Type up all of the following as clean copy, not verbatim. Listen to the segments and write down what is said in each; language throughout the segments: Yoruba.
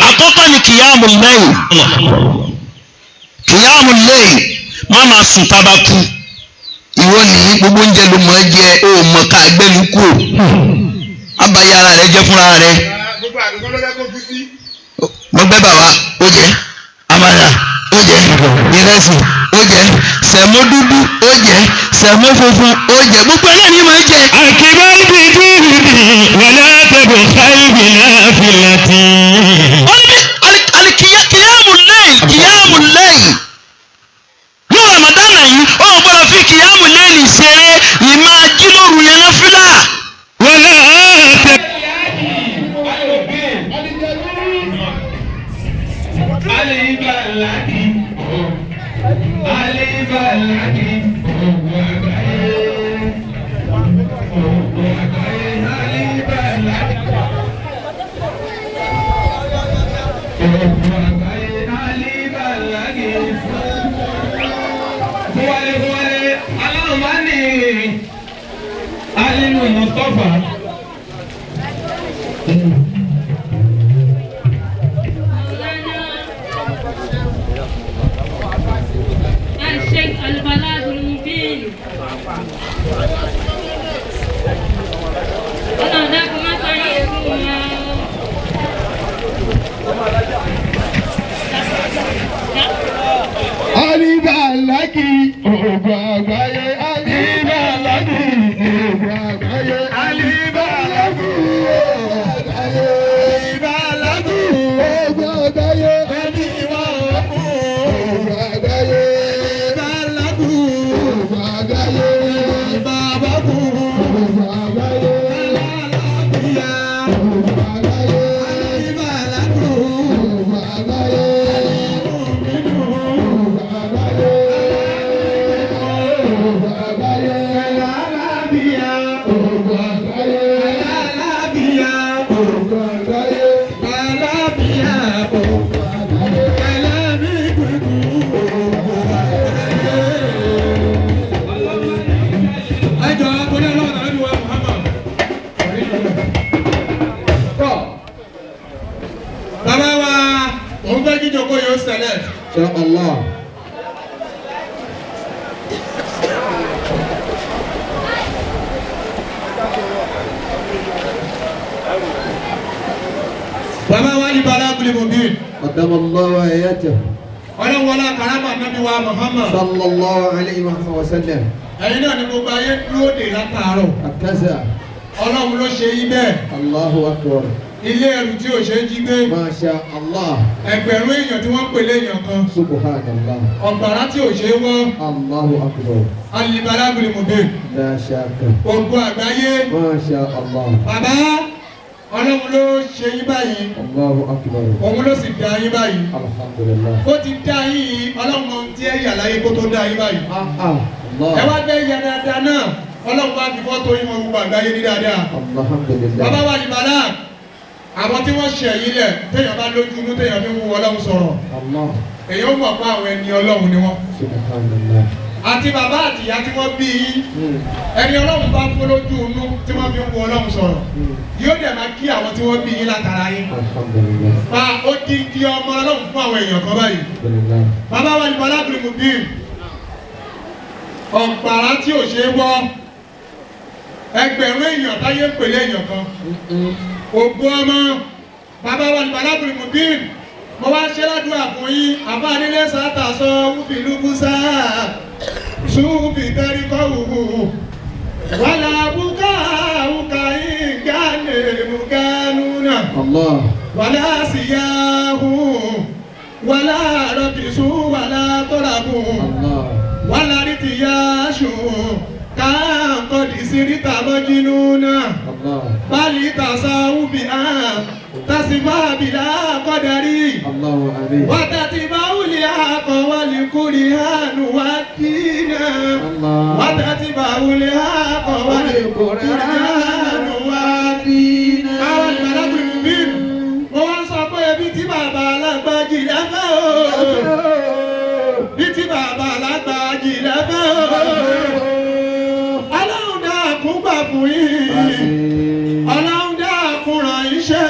àkọ́kọ́ ni kìyàmù lẹ́yìn má máa sùn tábà kú ìwọ nìyí gbogbo oúnjẹ ló mọ̀ ẹ́ jẹ ó mọ̀ ká gbẹ́lu kú abayé ara rẹ jẹ́ fúnra rẹ mo gbẹ́ bàbá ó jẹ amala ó jẹ ìrẹsì ó jẹ sẹ̀mó dúdú ó jẹ sẹ̀mó funfun ó jẹ gbogbo ẹlẹ́ni máa jẹ. àkìbá ti dúró wọlé àtẹ̀bọ̀ káyọ̀bì náà fi láti. ó ní kìyàmù lẹ́yìn ní ramadana yìí ó gbọ́dọ̀ fi kìyàmù lẹ́yìn ṣeré ìmọ̀ ajílóru yẹn náà fílà. wọlé àtẹ̀. bàbá wa ní balagul mubin. قدم الله آياته. ọlọ́run wọlé karama nabi wa Muhammad. صلى الله عليه وسلم. ẹ̀yin náà ni gbogbo ayé dúró dè látàárọ̀. هكذا. ọlọ́run ló ṣe yí bẹ́ẹ̀. الله أكبر. ilé ẹrù tí ò ṣe é jí gbé. ما شاء الله. ẹgbẹ̀rún èèyàn tí wọ́n ń pèlè èèyàn kan. سبحان الله. ọ̀gbàrá tí ò ṣe é wọ́. الله أكبر. alibalagul mubin. لا شك. gbogbo àgbáyé. ما شاء الله. bàbá ọlọ́run ló ṣe yín báyìí. الله أكبر. òun ló sì dá yín báyìí. الحمد لله. ó ti dá yín yìí ọlọ́run mọ tí ẹ yà láyé kó tó dá yín báyìí. الله. ẹ wá gbé ìyá dáadáa náà ọlọ́run bá fi fọ́tò yín wọn gbogbo àgbáyé ní dáadáa. الحمد لله. bàbá wa ní bàlá àwọn tí wọ́n ṣe yín lẹ̀ téèyàn bá lójú inú téèyàn fi ń wo ọlọ́run sọ̀rọ̀ الله. èèyàn mọ̀ pé àwọn ẹni ọlọ́run ni wọ́n. سبحان الله. àti bàbá àti ìyá tí wọ́n bí yín ẹni ọlọ́run bá fún lójú inú tí wọ́n fi ń wo ọlọ́run sọ̀rọ̀ yóò dẹ̀ máa kí àwọn tí wọ́n bí yín látara yín. الحمد لله. pa ó di ọmọ ọlọ́run fún àwọn èèyàn kan báyìí. الحمد لله. bàbá wa ní balagul mubin ọ̀gbàrá tí ò ṣe é wọ́ ẹgbẹ̀rún èèyàn táyé ń pèlè èèyàn kan ògbó ọmọ bàbá wa ní balagul mubin mo wá ṣe ládùúgbà fún yín àbá nílé sáta sọ wúfi lúbúsá ṣùgbì tẹ́rí kọ́ wùwù wàlà bùkà wùkà yín gánè mùgánú náà الله. wàlà síyáhù wàlà rọ̀bìsù wàlà tọ́làbù الله. wàlà rìtìyàṣù káàkọ́dì síríta mọ́jínú náà الله. bali tasawubi tasifa bila qadari الله أمين. watatibauli aqwali kurihanu wadina الله. watatibauli aqwali kurihanu wadina. àwọn balagul mubin mo wá sọ pé bí tí bàbá alágbájì lẹ́fẹ̀ o bí tí bàbá alágbájì lẹ́fẹ̀ o ọlọ́run dá àkúgbà fún yín ọlọ́run dá àkúràn iṣẹ́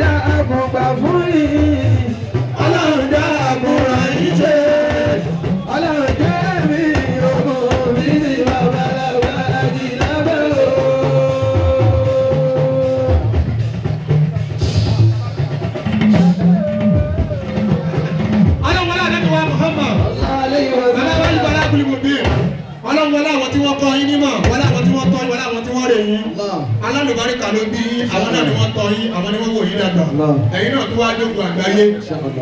dáàbò gbà fún yìí. Ọlọ́run dáàbò ràn yín ṣe. Ọlọ́run jẹ́ mi ògùn mi ní babaláwa àti lábẹ́ o. Ọlọ́run wọlé àdébí wa Muhammad. Bàbá ní Balagul Mubin. Ọlọ́run wọlé àwọn tí wọ́n kọ́ yín nímọ̀, wọlé àwọn tí wọ́n tọ́ yín, wọlé àwọn tí wọ́n rè yín. Alálùbáríkà ló bí yín, àwọn náà ni wọ́n tọ́ yín, àwọn ni wọ́n wò yín dàgbà. Ẹ̀yin náà tó wá jókòó àgbáyé.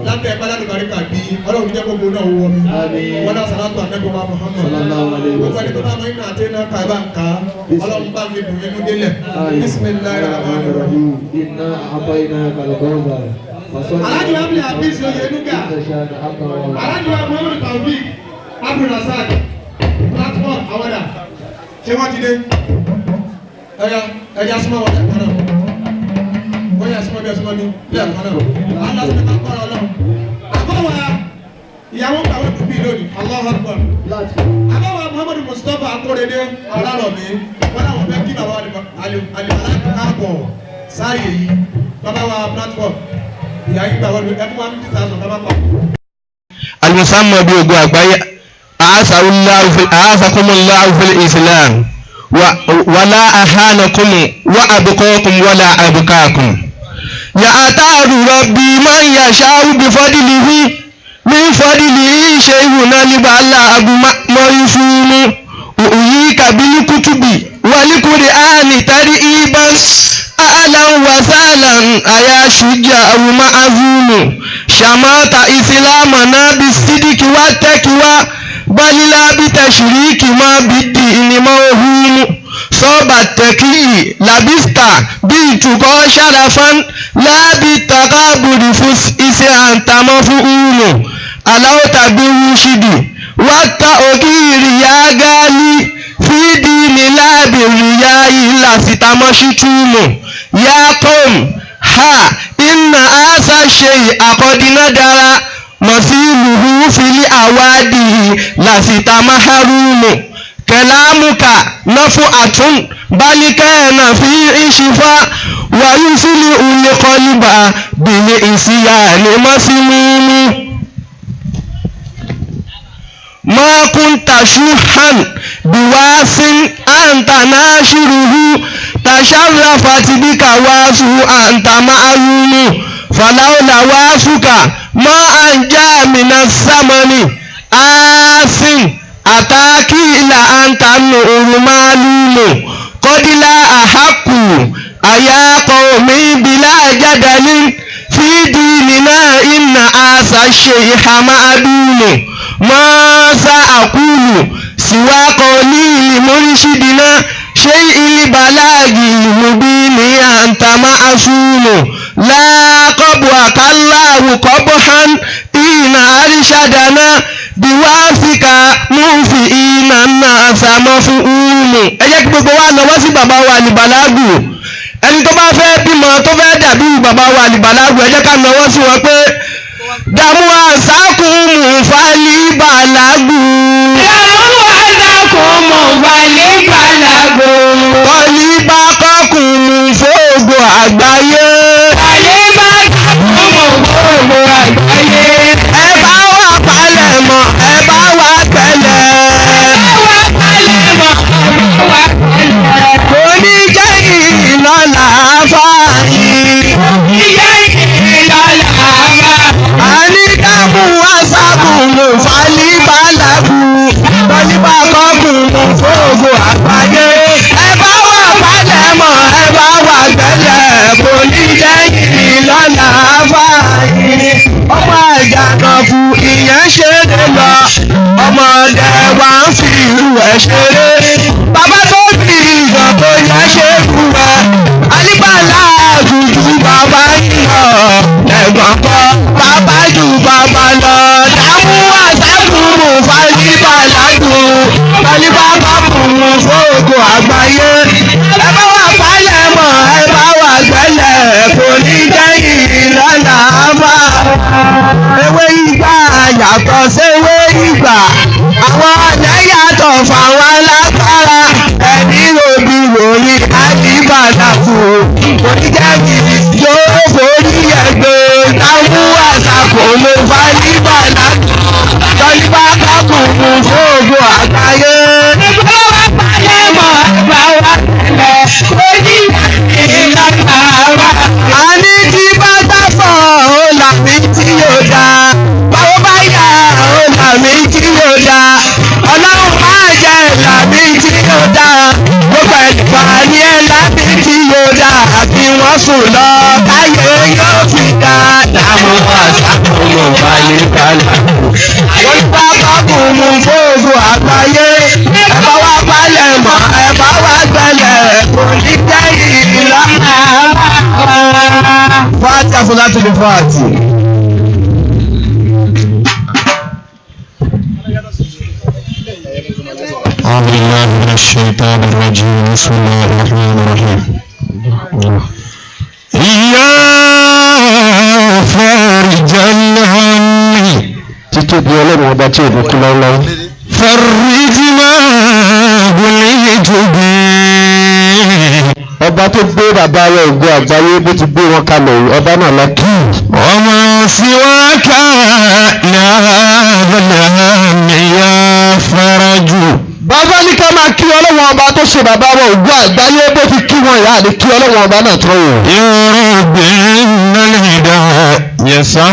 Lábẹ́ Balagulbarika bí Ọlọ́run jẹ́ gbogbo náà wọ́ mi. Wọ́n dá sàlátù àdébí wa Muhammad. Gbogbo ẹni tó bá mọ iná àti iná ká ẹ bá ń ká. Ọlọ́run bá mi dùn inú délẹ̀. Bismillahirrahmanirrahim. Inna a'tainaka al-kawthar. Alhaji Abdul Hafiz Oyenuga. Alhaji Muhammad Taofeek Abdulrasaq platform awọ́dà. Ṣé wọ́n ti dé? Ẹja súnmọ́ wọn lẹ́ẹ̀kan náà. Wọ́n yà súnmọ́ bí ẹ súnmọ́ ní lẹ́ẹ̀kan náà. Allah ṣe ká kọ́ra ọlọ́run. Àbọ̀wá ìyàwó kàwé tó bí lónìí. Allahu Akbar. Àbọ̀wá Muhammad Mustapha Akorede Ọlárọ̀mí. Wọ́n náà wọ́n fẹ́ kí bàbá Àlìmọ́lá káàbọ̀ sáàyè yìí. Bàbá wa platform. Ìyá yìí gbà wọ́n lórí ẹ̀fún wa 50,000 bàbá pa. Al-musamma bí ogun àgbáyé a'azakumullahu fil islam wala ahanakum wa abqakum wala abqakum ya ataru rabbi man yasha'u bi fadlihi min fadlihi shay'un libala abu mayfumu uyika bil kutubi wal qur'ani tariban ahlan wa sahlan aya shuja'u ma'azumu shamata islamana bisidiki wa taqwa balila bitashiriki ma bidini mawhumu soba taqi labista bituqa sharafan la bitakaburi fus isi anta mafuunu alauta birushidi wata okiri ya gali fi dini labiri ya ila sitamashitumu ya qom ha inna asa shay aqadina dara masiluhu fili awadi lasita maharumu kalamuka nafu atun balikana fi ishifa wa yusili uliqaliba bili isiyani masimumu ma kunta shuhan biwasin anta nashiruhu tasharrafat bika wasu anta ma'alumu falawla wasuka ma anja minas samani asin atakila anta nuru malumu qadila ahaku aya qawmi bila jadalin fi dinina inna asa shayha ma'adumu ma sa'akulu siwa qawli murshidina shay'il balagi mubini anta ma'asumu la qabwaka Allahu qabhan ina arshadana biwafika mufi'ina nasa mafu'umu. Ẹ jẹ́ kí gbogbo wa lọ́wọ́ sí bàbá wa Àlìbàlágù. Ẹni tó bá fẹ́ bímọ tó fẹ́ dàbí bàbá wa Àlìbàlágù, ẹ jẹ́ ká lọ́wọ́ sí wọn pé dàmú àsákùnmù fàlìbàlágù. Dàmú àsákùnmù fàlìbàlágù. Kọ̀líbà kọkùnmù fóògùn àgbáyé. Kọ̀líbà kọkùnmù fóògùn àgbáyé. Ẹ bá wà palẹ̀ mọ́, ẹ bá wà tẹ̀lẹ̀. Kò ní jẹ́ ìlọ́lá fáyín. Àní dàmú àsákùnmù fàlìbàlágù. Kọ̀líbà kọkùnmù fóògùn àgbáyé. Ẹ bá wà palẹ̀ mọ́, ẹ bá wà tẹ̀lẹ̀. Kò ní jẹ́ ìlọ́lá fáyín. Ọmọ àjànàkú ìyẹn ṣeré lọ, ọmọdé wa ń fi ìlú ẹ̀ ṣeré. Bàbá tó bí ìgbọ̀n tó yẹ ṣe fún ẹ. Àlìbàlágù ju bàbá yìí lọ, ẹ̀gbọ́n kọ́ bàbá ju bàbá lọ. Dàmú àsákùnmù fàlìbàlágù. Kọ̀líbà kọkùnmù fóògùn àgbáyé. Ẹ bá wà palẹ̀ mọ́, ẹ bá wà gbẹ́lẹ̀. Kò ní jẹ́ ìlọ́lá bá. Ewé ìgbà yàtọ̀ séwé ìgbà. Àwọn ọ̀lẹ́ yàtọ̀ fáwọn alágbára. Ẹni ròbí ròyìn Àlìbàlágù. Kò ní jẹ́ kí yóò forí mo falí bàlágù tọ́líbà kákùn mú fóògùn àgbáyé. ẹgbẹ́ wa palẹ̀ mọ́ ẹgbẹ́ wa tẹ̀lẹ̀ ojú ìlànà wa. a ní tí bàtà fọ̀ ó làmì tí yóò dá báwo bá yà ó làmì tí yóò dá ọlọ́run máa jẹ́ làmì tí yóò dá gbogbo ẹ̀dùn ní ẹ̀ làmì tí yóò dá àbí wọ́n sùn lọ káyé yóò fi dá dààmú àṣàkóso balẹ̀ balẹ̀. wọ́n bá kọ́kùn mú fóògùn àgbáyé ẹ bá wá balẹ̀ mọ́ ẹ bá wá gbẹlẹ̀ kò ní jẹ́ ìlànà. fáàtì àfọláṣí ni fáàtì. أعوذ بالله من الشيطان الرجيم بسم الله الرحمن الرحيم يا فارج الهم تتوب يا لما باتوب كل الله فرج ما بليت به ọba tó gbé bàbá rẹ̀ ògbó àgbáyé bó ti gbé wọn kalẹ̀ ọba náà lọ́kì. ọmọ síwáká láàbàlàmìyà faraju. bàbá ní ká máa kí ọlọ́wọ́n ọba tó ṣe bàbá wọn ògbó àgbáyé bó ti kí wọn ìyá àdé kí ọlọ́wọ́n ọba náà tọ́ wò. yóò gbé nálẹ̀ dá yẹ̀sán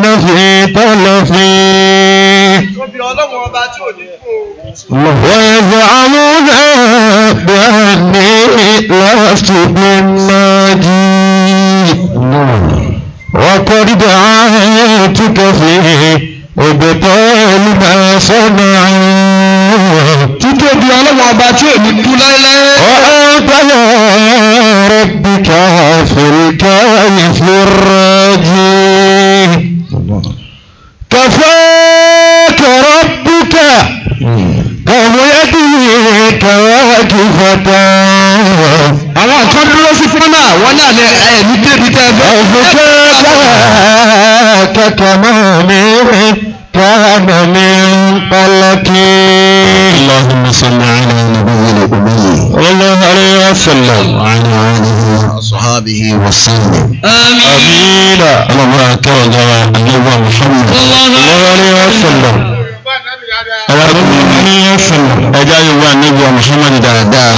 náà fi tọ́lọ̀ fi. tóbi ọlọ́wọ́n ọba tí ò ní kú. ويزعمون بأني لست بالناجي وقد دعيتك فيه وبطال ما صنعوا تتوبي على وعباتي من كلالا وأنت يا ربك في الكيف الراجي كفاك ربك كويته كواكفة àwọn kan dúró sí fún náà wọn náà lè ẹ̀mí débi tẹ́ bẹ́ẹ̀. ọ̀fọ̀kẹ́ kẹ́kẹ́ máa mi كان من قلك اللهم صل على نبينا الأمي والله عليه وسلم وعلى آله وصحابه وسلم آمين اللهم أكرم النبي محمد صلى الله عليه وسلم ẹjá yorùbá níbi Muhammad dáadáa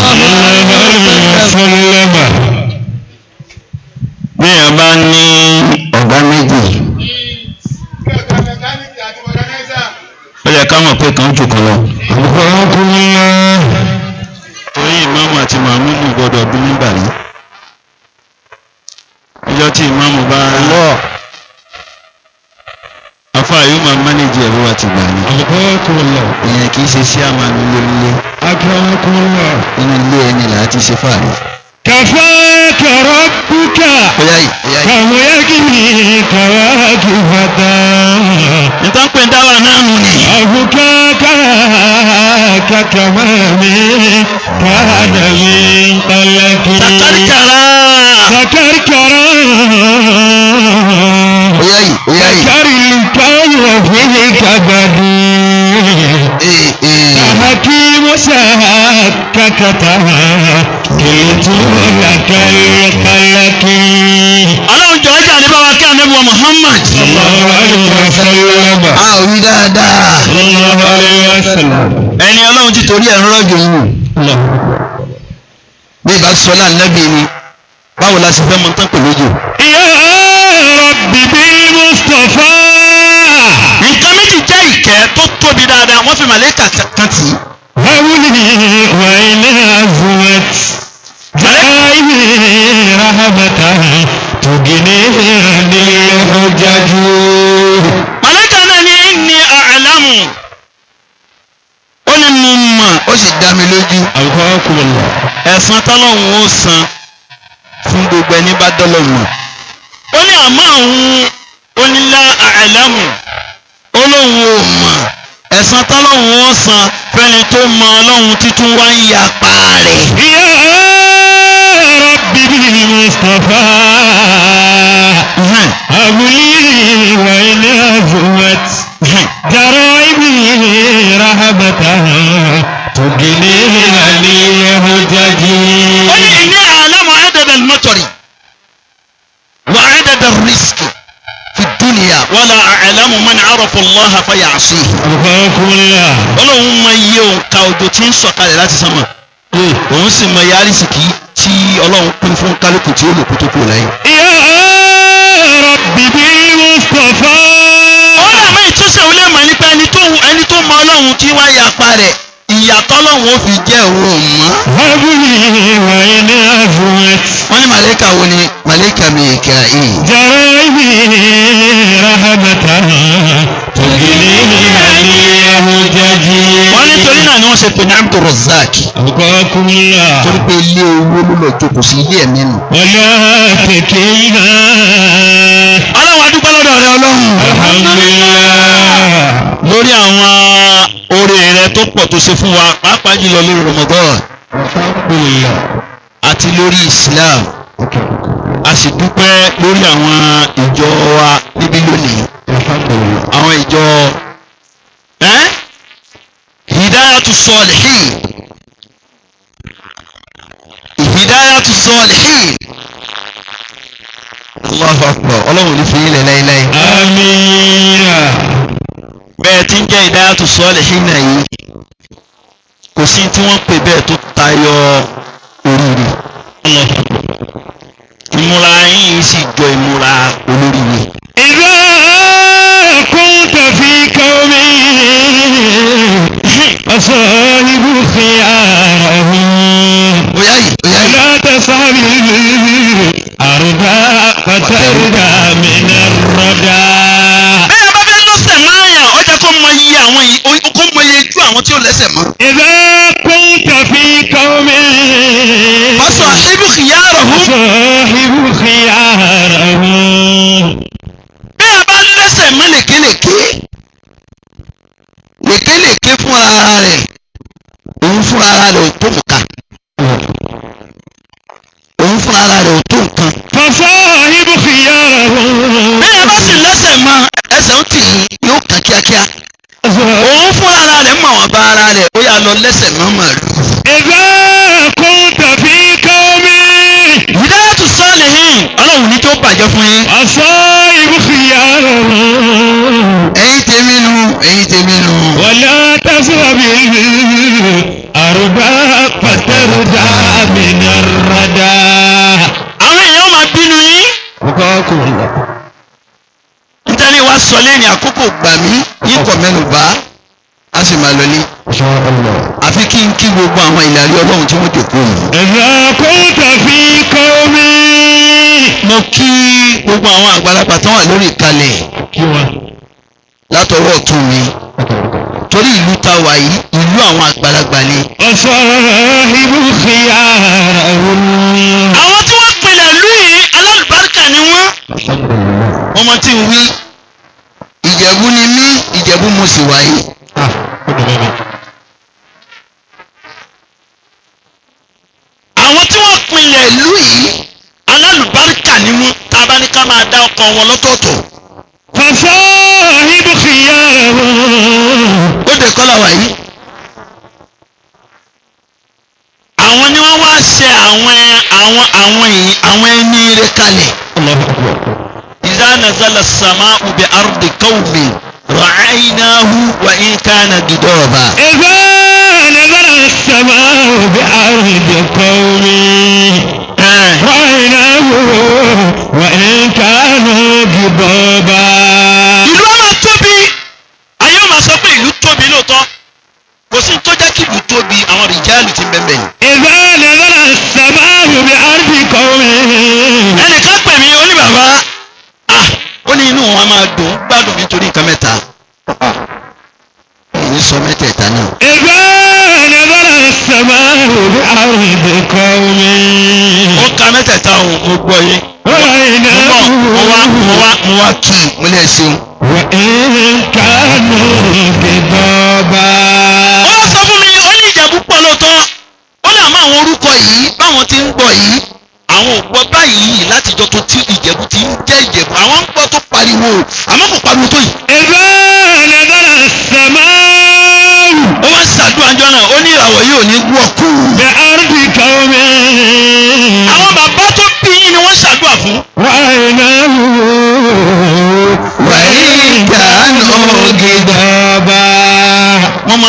bí a bá ní ọ̀gá méjì ó yẹ ká mọ̀ pé kan jù kan lọ. torí ìmáàmù àti màmúmù gbọdọ̀ bí nígbà yìí ọjọ́ tí ìmáàmù bá lọ afa yóò máa mánéjì ẹ̀rọ àti ìgbà ni. ìyẹn kì í ṣe sí àmà nílé nílé. inú ilé ẹni là á ti ṣe fàárì. كفاك ربك كويكني كواكفة انت قد ونامني أبكاك ككمامي كان من قلك سكركرا سكر الكي وفيه كبدي حكيم سككتها Ọlọ́run jọ ọjà ní báwa kí ànábì wa Muhammad. A ò rí dáadáa. Ẹni Ọlọ́run ti torí ẹ̀rọ rọ́jò wù. Bí ìbá sọ náà nábì ni, báwo la ṣe fẹ́ mọ tán pẹ̀lú òjò? Ya Rabbi bil Mustafa. Nǹkan méjì jẹ́ ìkẹ́ tó tóbi dáadáa, wọ́n fi màlẹ́kà kan tì í. Hawli wa ilé azuwet. Jaihi rahmatan tugini lilhujaju. Màlẹ́kà náà ní inni a'lamu. Ó ní mo mọ̀, ó sì dá mi lójú. Alhamdulillah. Ẹ̀san tọ́lọ́hun ó san fún gbogbo ẹni bá dọ́lọ̀ mọ̀. Ó ní àmọ́ òun ó ní la a'lamu. Ó lóun ò mọ̀. Ẹ̀san tọ́lọ́hun ó san fẹ́ni tó mọ Ọlọ́run títún wá ń yapa rẹ̀. ربي بالمصطفى أبلي وإن أزوت جرائبي رهبتها تجني لي هججي قل إني أعلم عدد المطر وعدد الرزق في الدنيا dunya wala a'lamu man arafa Allaha faya'sihi. Ọlọ́run mọ iye òǹkà òjò tí ń sọ̀kalẹ̀ láti sánmà. Òun sì mọ iye àrísìkí tí Ọlọ́run pín fún kálukú tí ó lè kú tó kú láyé. Ya Rabbi bil Mustafa. Ọ̀rọ̀ àmọ́ ìtúnṣe òun lè mọ̀ nípa ẹni tó mọ Ọlọ́run tí wá ya apá rẹ̀ ìyàtọ̀ Ọlọ́run ó fi jẹ́ òun ò mọ́. Habli wa in afwat. Wọ́n ní màlẹ́kà wo ni màlẹ́kà Mika'il. Jaraibi rahmatan tughnini al-yawm jaji. Wọ́n ní torí náà ni wọ́n ṣe pè ní Abdur Razzaq. Abqakumullah. Torí pé ilé owó ló lọ jókòó sí ilé ẹ̀mí nù. Wala takilna. Ọlọ́run adúpẹ́ lọ́dọ̀ rẹ Ọlọ́run. Alhamdulillah. Lórí àwọn oore rẹ tó pọ̀ tó ṣe fún wa pàápàá jùlọ lórí Ramadan àti lórí Islam. A sì dúpẹ́ lórí àwọn ìjọ wa níbí lónìí. Àwọn ìjọ Hidayatu Salihin. Hidayatu Salihin. Allahu Akbar. Ọlọ́run ní fi ilẹ̀ láíláí. Àmín. Bẹ́ẹ̀ tí ń jẹ́ Hidayatu Salihin náà yìí kò sí tí wọ́n pè bẹ́ẹ̀ tó tayọ oríire. Ìmúra yín sì jọ ìmúra olóríire. Idha kunta fi qawmin fasahibu khiyarahum. Bóyá yìí. La tasabi arda fatarda min ar-rada. Bẹ́ẹ̀ bá fẹ́ lọ́sẹ̀ máa yàn ọjà kó mọ iye àwọn yìí kó mọ iye ju àwọn tí ò lẹ́sẹ̀ mọ́. Idha kunta fi qawmin fasahibu khiyarahum. fasahibu khiyarahum. Bẹ́ẹ̀ bá lẹ́sẹ̀ mọ́ lékelèké fún ara rẹ̀ òun fún ara rẹ̀ ò tó nǹkan. Òun fún ara rẹ̀ ò tó nǹkan. Fasahibu khiyarahum. Bẹ́ẹ̀ bá sì lẹ́sẹ̀ mọ́ ẹsẹ̀ ń tì í yóò kàn kíákíá. Òun fún ara rẹ̀ mọ̀ wọ́n bá ara rẹ̀ ó yà lọ lẹ́sẹ̀ mọ́ màlúù. Idha kunta fi qawmin Hidayatu Salihin Ọlọ́run ní tó bàjẹ́ fún yín. fasahibu khiyarahum. Ẹ̀yin tèmi nu. ولا تسربي أربع فترجع من الردى. Àwọn èèyàn máa bínú yín. Nítorí wàá sọ lẹ́yìn àkókò gbà mí yín kọ̀ mẹ́nu bá a sì máa lọ ní. Àfi kí n kí gbogbo àwọn ìlàrí Ọlọ́run tí wọ́n jòkó yìí. إذا كنت في قوم. Mo kí gbogbo àwọn àgbàlagbà tó wà lórí ìkàlẹ̀ látọwọ́ ọ̀tún mi. Torí ìlú ta wà yìí ìlú àwọn àgbàlagbà ni. وصاحب خيارهم. Àwọn tí wọ́n pinlẹ̀ ìlú yìí alálùbáríkà ni wọ́n. Wọ́n mọ tí ń wí. Ìjẹ̀bú ni mí, Ìjẹ̀bú mo sì wà yìí. Àwọn tí wọ́n pinlẹ̀ ìlú yìí alálùbáríkà ni wọ́n. Tá a bá ní ká máa dá ọkọ̀ wọn lọ́tọ̀ọ̀tọ̀. فصاحب خيارهم. Ó dé kọ́lá wà yìí. Àwọn ni wọ́n wá ṣe àwọn ẹni rẹ̀ kalẹ̀. إذا نزل السماء بأرض قوم رعيناه وإن كان جدوبا. إذا نزل السماء بأرض قوم رأيناه وإن كانوا جبابا. Ìlú ọmọ tóbi ayé ọmọ sọ pé ìlú tóbi lóòótọ́ kò sí tó jẹ́ kí ìlú tóbi àwọn rìjálù ti bẹ́ẹ̀ ni. إذا نزل السماء بأرض قوم. Ẹnìkan pè mí ó ní bàbá ó ní inú wọn máa dùn gbádùn nítorí nǹkan mẹ́ta. Èyí sọ mẹ́tẹ̀ẹ̀ta náà. إذا نزل السماء بأرض قوم. Ó ka mẹ́tẹ̀ẹ̀ta òun mo gbọ́ yé. رأيناه Mo wá kí i mo lè ṣeun. وإن كانوا جبابا. Ó sọ fún mi ó ní Ìjẹ̀bú pọ̀ lóòótọ́. Ó ní àmọ́ àwọn orúkọ yìí báwọn ti ń gbọ́ yìí àwọn ò gbọ́ báyìí látijọ́ tó tí Ìjẹ̀bú ti ń jẹ́ Ìjẹ̀bú àwọn ń gbọ́ tó pariwo àmọ́ kò pariwo tó yìí. إذا نزل السماء Ó wá ṣàdúrà ńjọ́ náà ó ní ìràwọ̀ yìí ò ní wọ̀ kú. بأرض قوم. Àwọn bàbá tó bí yín ni wọ́n ṣàdúrà fún. رأيناه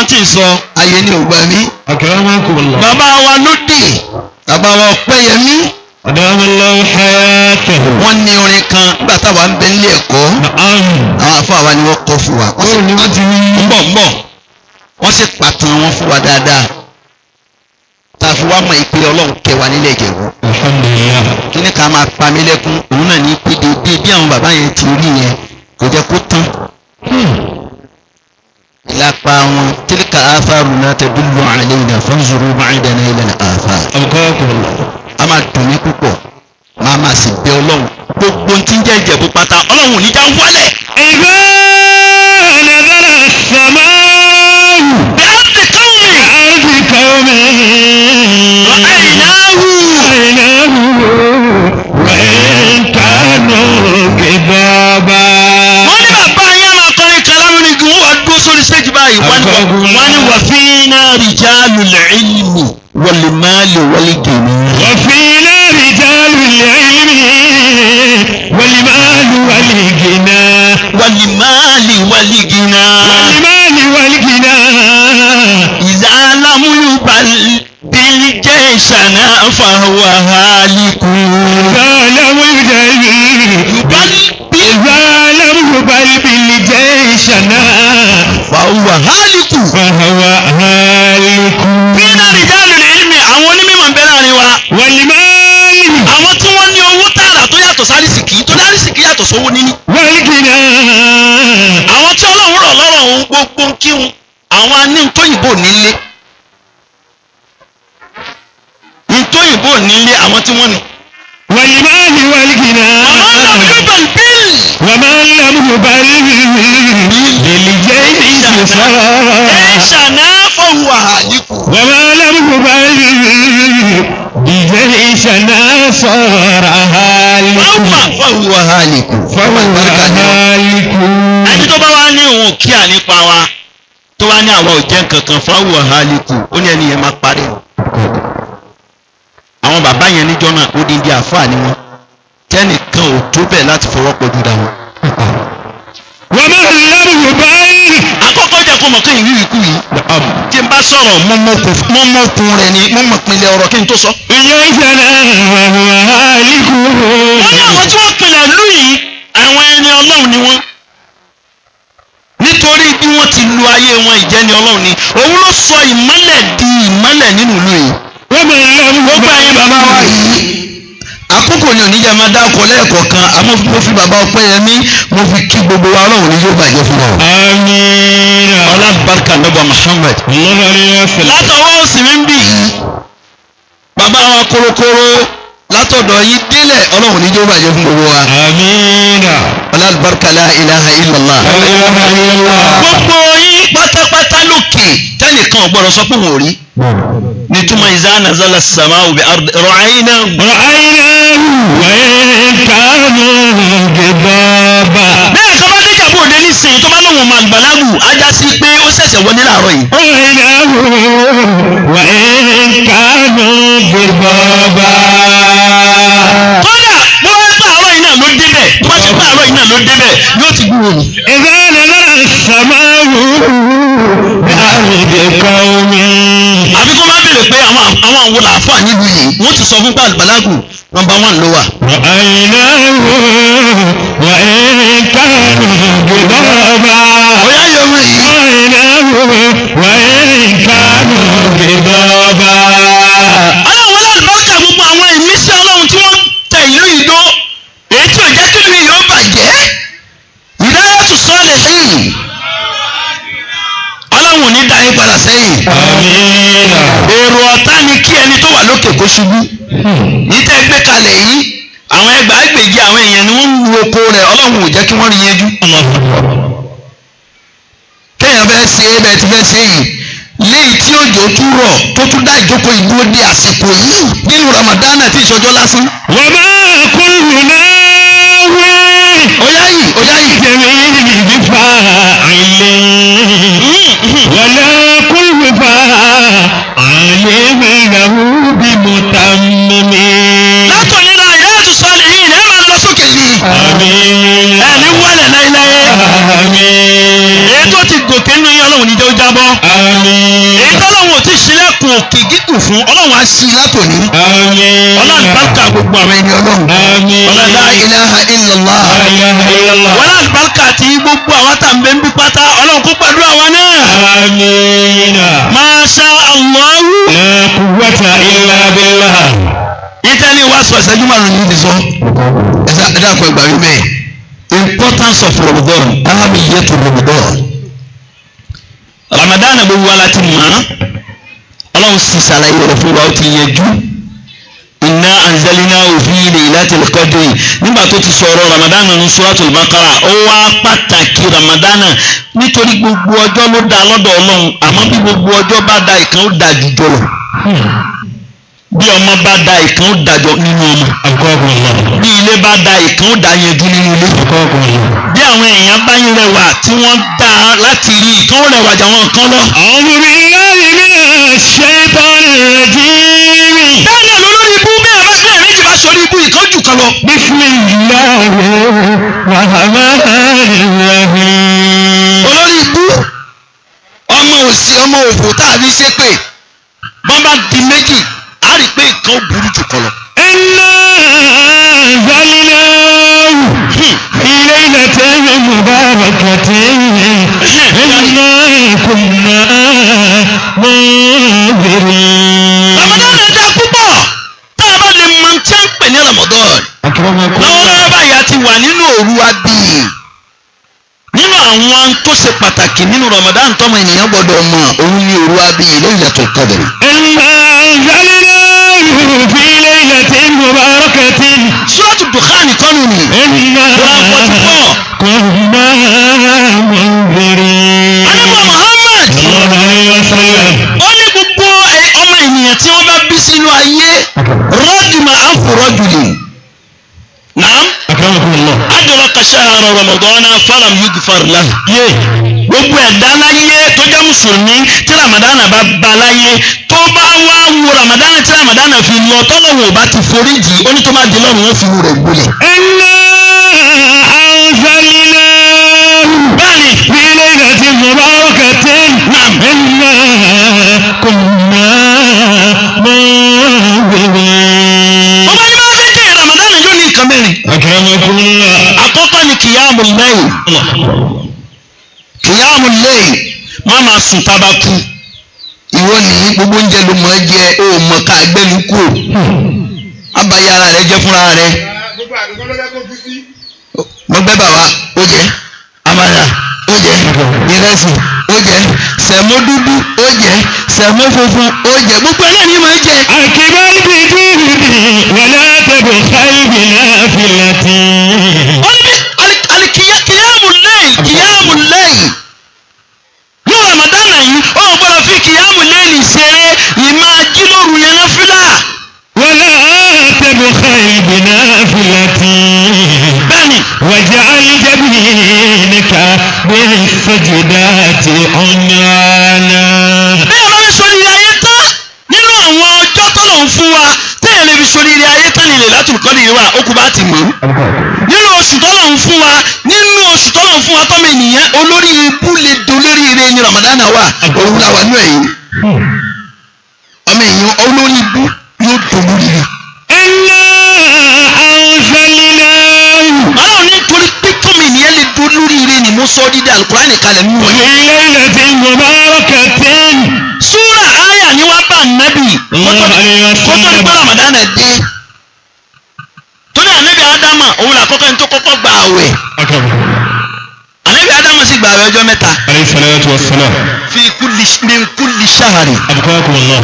máa ti sọ ayé ní ògbà mi. Akramakumullah. bàbá wa ló dé bàbá wa Ọpẹ́yẹmí. Adamallahu hayatahu. wọ́n ní orin kan nígbà táwa ń bẹ nílé ẹ̀kọ́. àwọn àfọ àwa ni wọ́n kọ́ fún wa. Báwo ni wọ́n ti rí? ń bọ̀ wọ́n sì pàtàn wọn fún wa dáadáa. tá a fi wá mọ̀ ìpè Ọlọ́run kẹwàá nílé Ìjẹ̀bú. Alhamdulillah. kí ni ká máa pa mí lẹ́kún òun náà ní péde bí àwọn bàbá yẹn ti rí yẹn kò jẹ́ kó tán. ìlàpá wọn tilka atharuna tadullu alayna fanzuru ba'idana ila al-athar. Akramakumullah. a máa dùn mí púpọ̀ máa sì bẹ Ọlọ́run gbogbo tí ń jẹ́ Ìjẹ̀bú pátá Ọlọ́run ò ní já wálẹ̀. إذا نزل السماء بأرض قوم بأرض قوم رأيناه وإن كانوا كذابا. wọ́n ní bàbá yẹn máa kọrin kalamuni wọ́n wá dúró sórí stage báyìí wọ́n ní wà fínà rijalul ilmi wal mali wal gina. وفينا رجال العلم والمال والغنى wal mali wal gina. والمال والغنى إذا لم يبل بالجيشنا فهو هالك. إذا لم يبل بالجيشنا فهو هالك. فهو هالك. fínà rijalul ilmi àwọn onímọ̀ ń bẹ láàrin wa. والمال àwọn tí wọ́n ní owó tààrà tó yàtọ̀ sárísìkì tó dárísìkì yàtọ̀ sówó níní. والغنى àwọn tí Ọlọ́run rọ̀ lọ́rọ̀ òun gbogbo ń kírun àwọn aníntòyìnbó nílé nítòyìnbó nílé àwọn tí wọ́n ní. والمال والغنى ومن لم يبل بالجيش صار جيشنا فهو هالك. وما لم يبل بجيشنا صار هالك فهو هالك. فهو هالك. ẹni tó bá wá ní òun kíá nípa wa tó wá ní àwọn òjẹ́ kankan fáwọn hálíkù ó ní ẹni yẹn máa parí. àwọn bàbá yẹn níjọ́ náà ó dín dín àfáà ni wọn tẹ́nìkan ò tó bẹ́ẹ̀ láti fọwọ́ pọ̀ jù dà wọn. وما لم يبل àkọ́kọ́ jẹ́ kó mọ̀ kí n rí ikú yìí tí n bá sọ̀rọ̀ mọ́mọ́kun rẹ̀ ni mọ́mọ́pinlẹ̀ ọ̀rọ̀ kí n tó sọ. بجيشنا وهو هالك. wọ́n ní àwọn tí wọ́n pinlẹ̀ lú yìí àwọn ẹni Ọlọ́run ni wọ́n nítorí bí wọ́n ti lu ayé wọn ìjẹni Ọlọ́run ni òun ló sọ ìmọ́lẹ̀ di ìmọ́lẹ̀ nínú ìlú yìí. وما لم gbogbo ẹ̀yin bàbá wa yìí àkókò ni oníjà máa dáko lẹ́ẹ̀kọ̀ọ̀kan àmọ́ mo fi bàbá Ọpẹ́yẹmí mo fi kí gbogbo wa Ọlọ́run ní yóò bàjẹ́ fún wa. آمين. ọlá barika nọba Muhammad. الله عليه وسلم. látọwọ́ òsì mi ń bì yìí bàbá wa korokoro látọ̀dọ̀ yìí délẹ̀ Ọlọ́run ní yóò bàjẹ́ fún gbogbo wa. آمين. ọlá barika la ilaha illallah. لا إله إلا الله. gbogbo yín pátápátá lókè tẹ́nìkan ò gbọ́dọ̀ sọ pé wọ́n rí. nítumọ̀ ìzá nazala as-sama'u bi ardi ra'ayna. رأيناه وإن كانوا كذابا. bẹ́ẹ̀ kan bá dé Ìjẹ̀bú Òde nísìnyí tó bá lóun máa gbàlágù ajá sí pé ó ṣẹ̀ṣẹ̀ wọlé láàárọ̀ yìí. رأيناه وإن كانوا كذابا. kódà bó bá gbà àárọ̀ yìí náà ló débẹ̀ tó bá ṣe gbà àárọ̀ yìí náà ló débẹ̀ yóò ti gbúrò ní. إذا نزل السماء بأرض قوم. àbí kó má béèrè pé àwọn àwọn làáfà nílùú yìí wọ́n ti sọ fún pé àgbàlágù nọ́mbà 1 ló wà. رأيناه وإن كانوا كذابا. ọ̀yá yorùbá yìí. رأيناه وإن كانوا كذابا. ọlọ́run aláàlùbáríkà gbogbo àwọn ìmísí Ọlọ́run tí wọ́n tẹ ìlú yìí dó èyí tí ò jẹ́ kí ìlú yìí ó bàjẹ́ Hidayatu Salihin. Ọlọ́run ò ní dá yín padà sẹ́yìn. آمين. èrò ọ̀tá ni kí ẹni tó wà lókè kó ṣubú. ní tẹ́ gbé kalẹ̀ yìí àwọn ẹgbàágbèjì àwọn èèyàn ni wọ́n ń lu oko rẹ̀ Ọlọ́run ò jẹ́ kí wọ́n rí yẹjú. kéèyàn fẹ́ ṣe é bẹ́ẹ̀ ti fẹ́ ṣe yìí léyìí tí òjò tún rọ̀ tó tún dá ìjókòó ìdúró di àsìkò yìí nínú Ramadan àti ìṣọjọ́ lásán. وما كل ناوي ọ̀yá yìí. جميل بفاعل ولا كل فاعل له بمتمم. látòní la Hidayatu Salihin ẹ máa lọ sókè yìí. آمين. ẹni wọlé láéláé. آمين. èyí tó ti gòkè nínú yín Ọlọ́run ní jẹ́ ó jábọ́. آمين. tilẹ̀kùn òkè gígùn fún ọlọ́run á ṣí látòní. Àmín. ọlọ́run bárúkà gbogbo àwọn ẹni ọlọ́run. Àmín. la ilaha illallah. La ilaha illallah. wọ́n láti bárúkà tí gbogbo àwọn tá à ń bẹ ń bí pátá ọlọ́run kó gbàdúrà wa náà. Àmín. Masha Allahu. La quwwata illa billah. ìtẹ́ni wá sọ ìṣẹ́jú márùn-ún yìí ti sọ. ẹ dákun ẹgbàá wí bẹ́ẹ̀. Importance of Ramadan. Ahamiyatu Ramadan. Ramadan gbogbo wa láti mọ̀ ọ́n. Ọlọ́run sì ṣàlàyé rẹ̀ fún wa ó ti yẹjú. Inna anzalnahu fi laylatil qadri. Nígbà tó ti sọ̀rọ̀ Ramadan ní Suratul Baqara, ó wá pàtàkì Ramadan nítorí gbogbo ọjọ́ ló dá lọ́dọ̀ Ọlọ́run. Àmọ́ bí gbogbo ọjọ́ bá da ìkan ó da jùjọ lọ. Bí ọmọ bá da ìkan ó dájọ nínú ọmọ. Bí ilé bá da ìkan ó da yanjú nínú ilé. Bí àwọn èèyàn bá ń rẹwà tí wọ́n dá láti rí ìkan ó rẹwà jà wọn kan lọ. A'udhu billahi minash shaitanir rajim. Bẹ́ẹ̀ni olórí ibú bẹ́ẹ̀ bá bẹ́ẹ̀ méjì bá sọ ibú ìkan jù kan lọ. Bismillahir rahmanir rahim. Olórí ibú ọmọ òsì ọmọ òfò tàbí ṣépè bọ́n bá di méjì á rí i pé ìkan ó burú jù kan lọ. Inna anzalnahu fi laylatin mubarakatin inna kunna munzirin. Ramadan dá púpọ̀ tá a bá lè mọ tí a ń pè ní Ramadan. Lọ́wọ́lọ́wọ́ báyìí a ti wà nínú òru abiyì. Nínú àwọn tó ṣe pàtàkì nínú Ramadan tọ́mọ ènìyàn gbọ́dọ̀ mọ̀ òun ní òru abiyì Laylatul Qadr. Inna anzalnahu fi laylatin mubarakatin. Suratul Dukhan kọ́nù ni. Inna kunna munzirin. Ànábì Muhammad Sallallahu alaihi wasallam. ó ní gbogbo ọmọ ènìyàn tí wọ́n bá bí sínú ayé rajma anfu rajulin. Naam. Akramakumullah. Adraka shahra Ramadana falam yughfar lahu. Gbogbo ẹ̀dá láyé tó jẹ́ mùsùlùmí tí Ramadana bá ba láyé tó bá wá wo Ramadana tí Ramadana fi lọ tọ́lọ́wọ́ bá ti foríjì ó ní tó máa di lọ́rùn ó fi wù rẹ̀ gbolẹ̀. Inna anzalnahu Bẹ́ẹ̀ni fi laylatin mubarakatin. Naam. Inna kunna munzirin. ọba ní máa fi dé Ramadana yóò ní nǹkan mẹ́rin. Akramakumullah. Àkọ́kọ́ ni qiyamul layl. Qiyamul layl má máa sùn tábà kú. Ìwọ nìyí gbogbo oúnjẹ ló mọ̀ ẹ́ jẹ ó mọ̀ ká gbẹ́lu kú o. Abayé ara rẹ jẹ́ fúnra rẹ. gbogbo àdúgbò ló fẹ́ kó kú sí. Mo gbẹ́ bàbá ó jẹ amala ó jẹ ìrẹsì ó jẹ sẹ̀mó dúdú ó jẹ sẹ̀mó funfun ó jẹ gbogbo ẹlẹ́ni ni máa jẹ. Akibar bi juhudi wala tabkhal bi nafilati. Ó ní qiyamul layl ní Ramadana yìí ó gbọ́dọ̀ fi qiyamul layl ṣeré ìmọ̀ ajílóru yẹn náà fílà. ولا تبخل بنافلتي Bẹ́ẹ̀ni واجعل جبينك بالسجدات عنوانا. bẹ́ẹ̀ máa ń sọríire ayé tán nínú àwọn ọjọ́ tọ́lọ̀ ń fún wa téèyàn lè fi sọríire ayé tán nílẹ̀ Lailatul Qadr wa ó kú bá ti mọ̀. Nínú oṣù tọ́lọ̀ ń fún wa tọ́mọ ènìyàn olórí ibú lè dolórí ire ní Ramadana wa òun làwà nú ẹ̀yìn ọmọ èèyàn olórí ibú yóò dolórí ire. إنا أنزلناه Ọlọ́run nítorí pé tọ́mọ ènìyàn lè dolórí ire ni mo sọ dídá Al-Qur'ani kalẹ̀ nínú في ẹ̀. ليلة مباركة. Súrà áyà ni wá bá nábì kótó ní pé Ramadana dé. Torí ànábì Ádámà òun làkọ́kọ́ ní tó kọ́kọ́ gba àwẹ̀. Ànábì Ádámà sì gba àwẹ̀ ọjọ́ mẹ́ta. عليه الصلاة والسلام. Fi min kulli shahri. أبقاكم الله.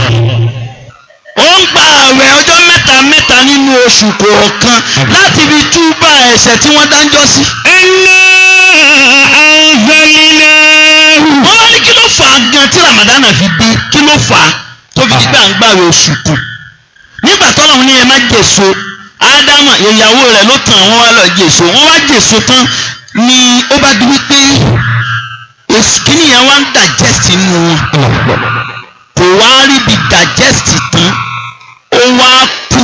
Ó ń gba àwẹ̀ ọjọ́ mẹ́ta mẹ́ta nínú oṣù kọ̀ọ̀kan láti fi túbà ẹ̀ṣẹ̀ tí wọ́n dáńjọ́ sí. إنا أنزلناه. Wọ́n wá ní kí ló fà á gan tí Ramadana fi dé kí ló fà á tó fi di pé à ń gbàwẹ̀ oṣù kù. Nígbà tọ́lọ́run ní ẹ má jèso Ádámà ìyàwó rẹ̀ ló tàn wọ́n wá lọ jèso wọ́n wá jèso tán ni ó bá di wípé kíni yẹn wá ń digest nínú wọn kò wá rí bi digest tán ó wá kù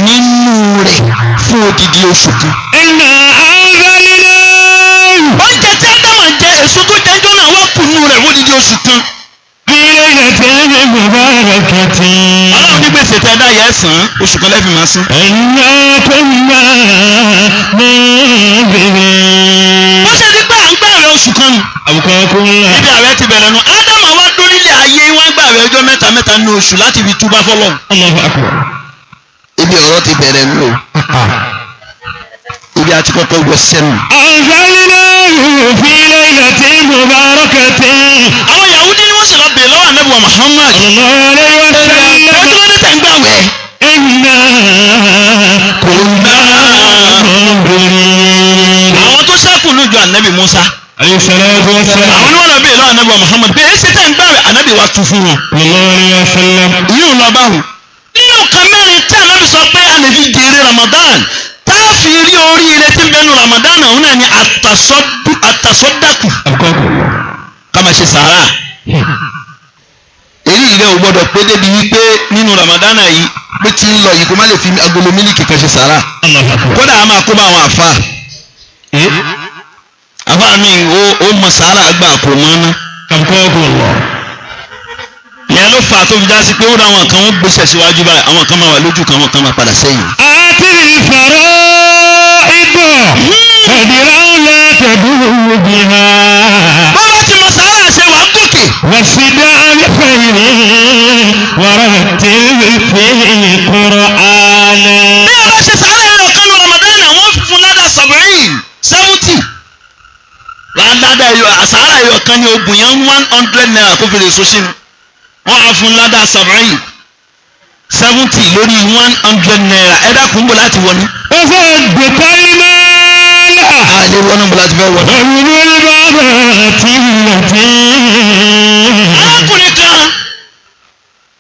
nínú rẹ̀ fún odidi oṣù kan. إنا أنزلناه. Oúnjẹ tí Ádámà jẹ èso tó jẹjọ́ náà wá kù nínú rẹ̀ fún odidi oṣù kan. في ليلة مباركة. lẹ́sàn-án oṣù kan lẹ́fì máa sán. إنا كنا منذرين. bó ṣe di pé à ń gbààwẹ̀ oṣù kan nù. أبقاكم الله. ibi àwẹ̀ ti bẹ̀rẹ̀ nù. ádámù wá dórílẹ̀ ayé wọn gbààwẹ̀ ọjọ́ mẹ́ta mẹ́ta nínú oṣù láti fi túbá fọlọ́. الله أكبر. ibi ọ̀rọ̀ ti bẹ̀rẹ̀ nù o. ibi àti kọ́kọ́ wọ sẹ́nu. أنزلناه في ليلة مباركة. àwọn Yahudi ni wọ́n sì lọ bèèrè lọ́wọ́ Ànábì wa Muhammad. صلى الله عليه وسلم. ọjọ́ ní tẹ̀ ń gbààwẹ̀. إنا كنا منذرين. àwọn tó ṣẹ́kù lójú Ànábì Musa. عليه الصلاة àwọn والسلام. ni wọ́n lọ bèèrè lọ́wọ́ Ànábì wa Muhammad. bẹ́ẹ̀ ṣe tẹ̀ ń gbààwẹ̀ Ànábì wa tu fún wọn. صلى الله عليه وسلم. yóò lọ báwo. nínú nǹkan mẹ́rin tí Ànábì sọ pé a lè fi jèrè Ramadan tá a fi rí oríire tí ń bẹnu Ramadan òun náà ni àtàsọ́dàkù أبقاكم الله. ká máa ṣe sàárà. èyí rẹ ò gbọdọ̀ pé débi wípé nínú Ramadan yìí pé tí ń lọ yìí kó má lè fi agolo mílíkì kan ṣe sàárà. الله أكبر. kódà a máa kó bá àwọn àfa. àfa mi ó mọ sàárà gbà kò mọ́ ná. أبقاكم الله. ìyẹn ló fà á tó fi já sí pé ó rà àwọn kan wọ́n gbèsè síwájú báyìí àwọn kan máa wà lójú kan àwọn kan máa padà sẹ́yìn. آتي الفرائض قدرا لا تدور بها bọ́lá tí mo sàárà ṣe wà á gòkè. وصدع بخير ورتل فيه قرآنا. bí a bá ṣe sàárà ẹ̀rọ kan ní Ramadan wọ́n fún ládà 70. ládà sàárà ẹ̀rọ kan ní ogun yẹn 100 naira kó fi lè so sínú. wọ́n á fún ládà 70 lórí 100 naira ẹ dákun bò láti wọnú. وصدق المال àlè wọnú bò láti fẹ́ wọnú. ومن البابات التي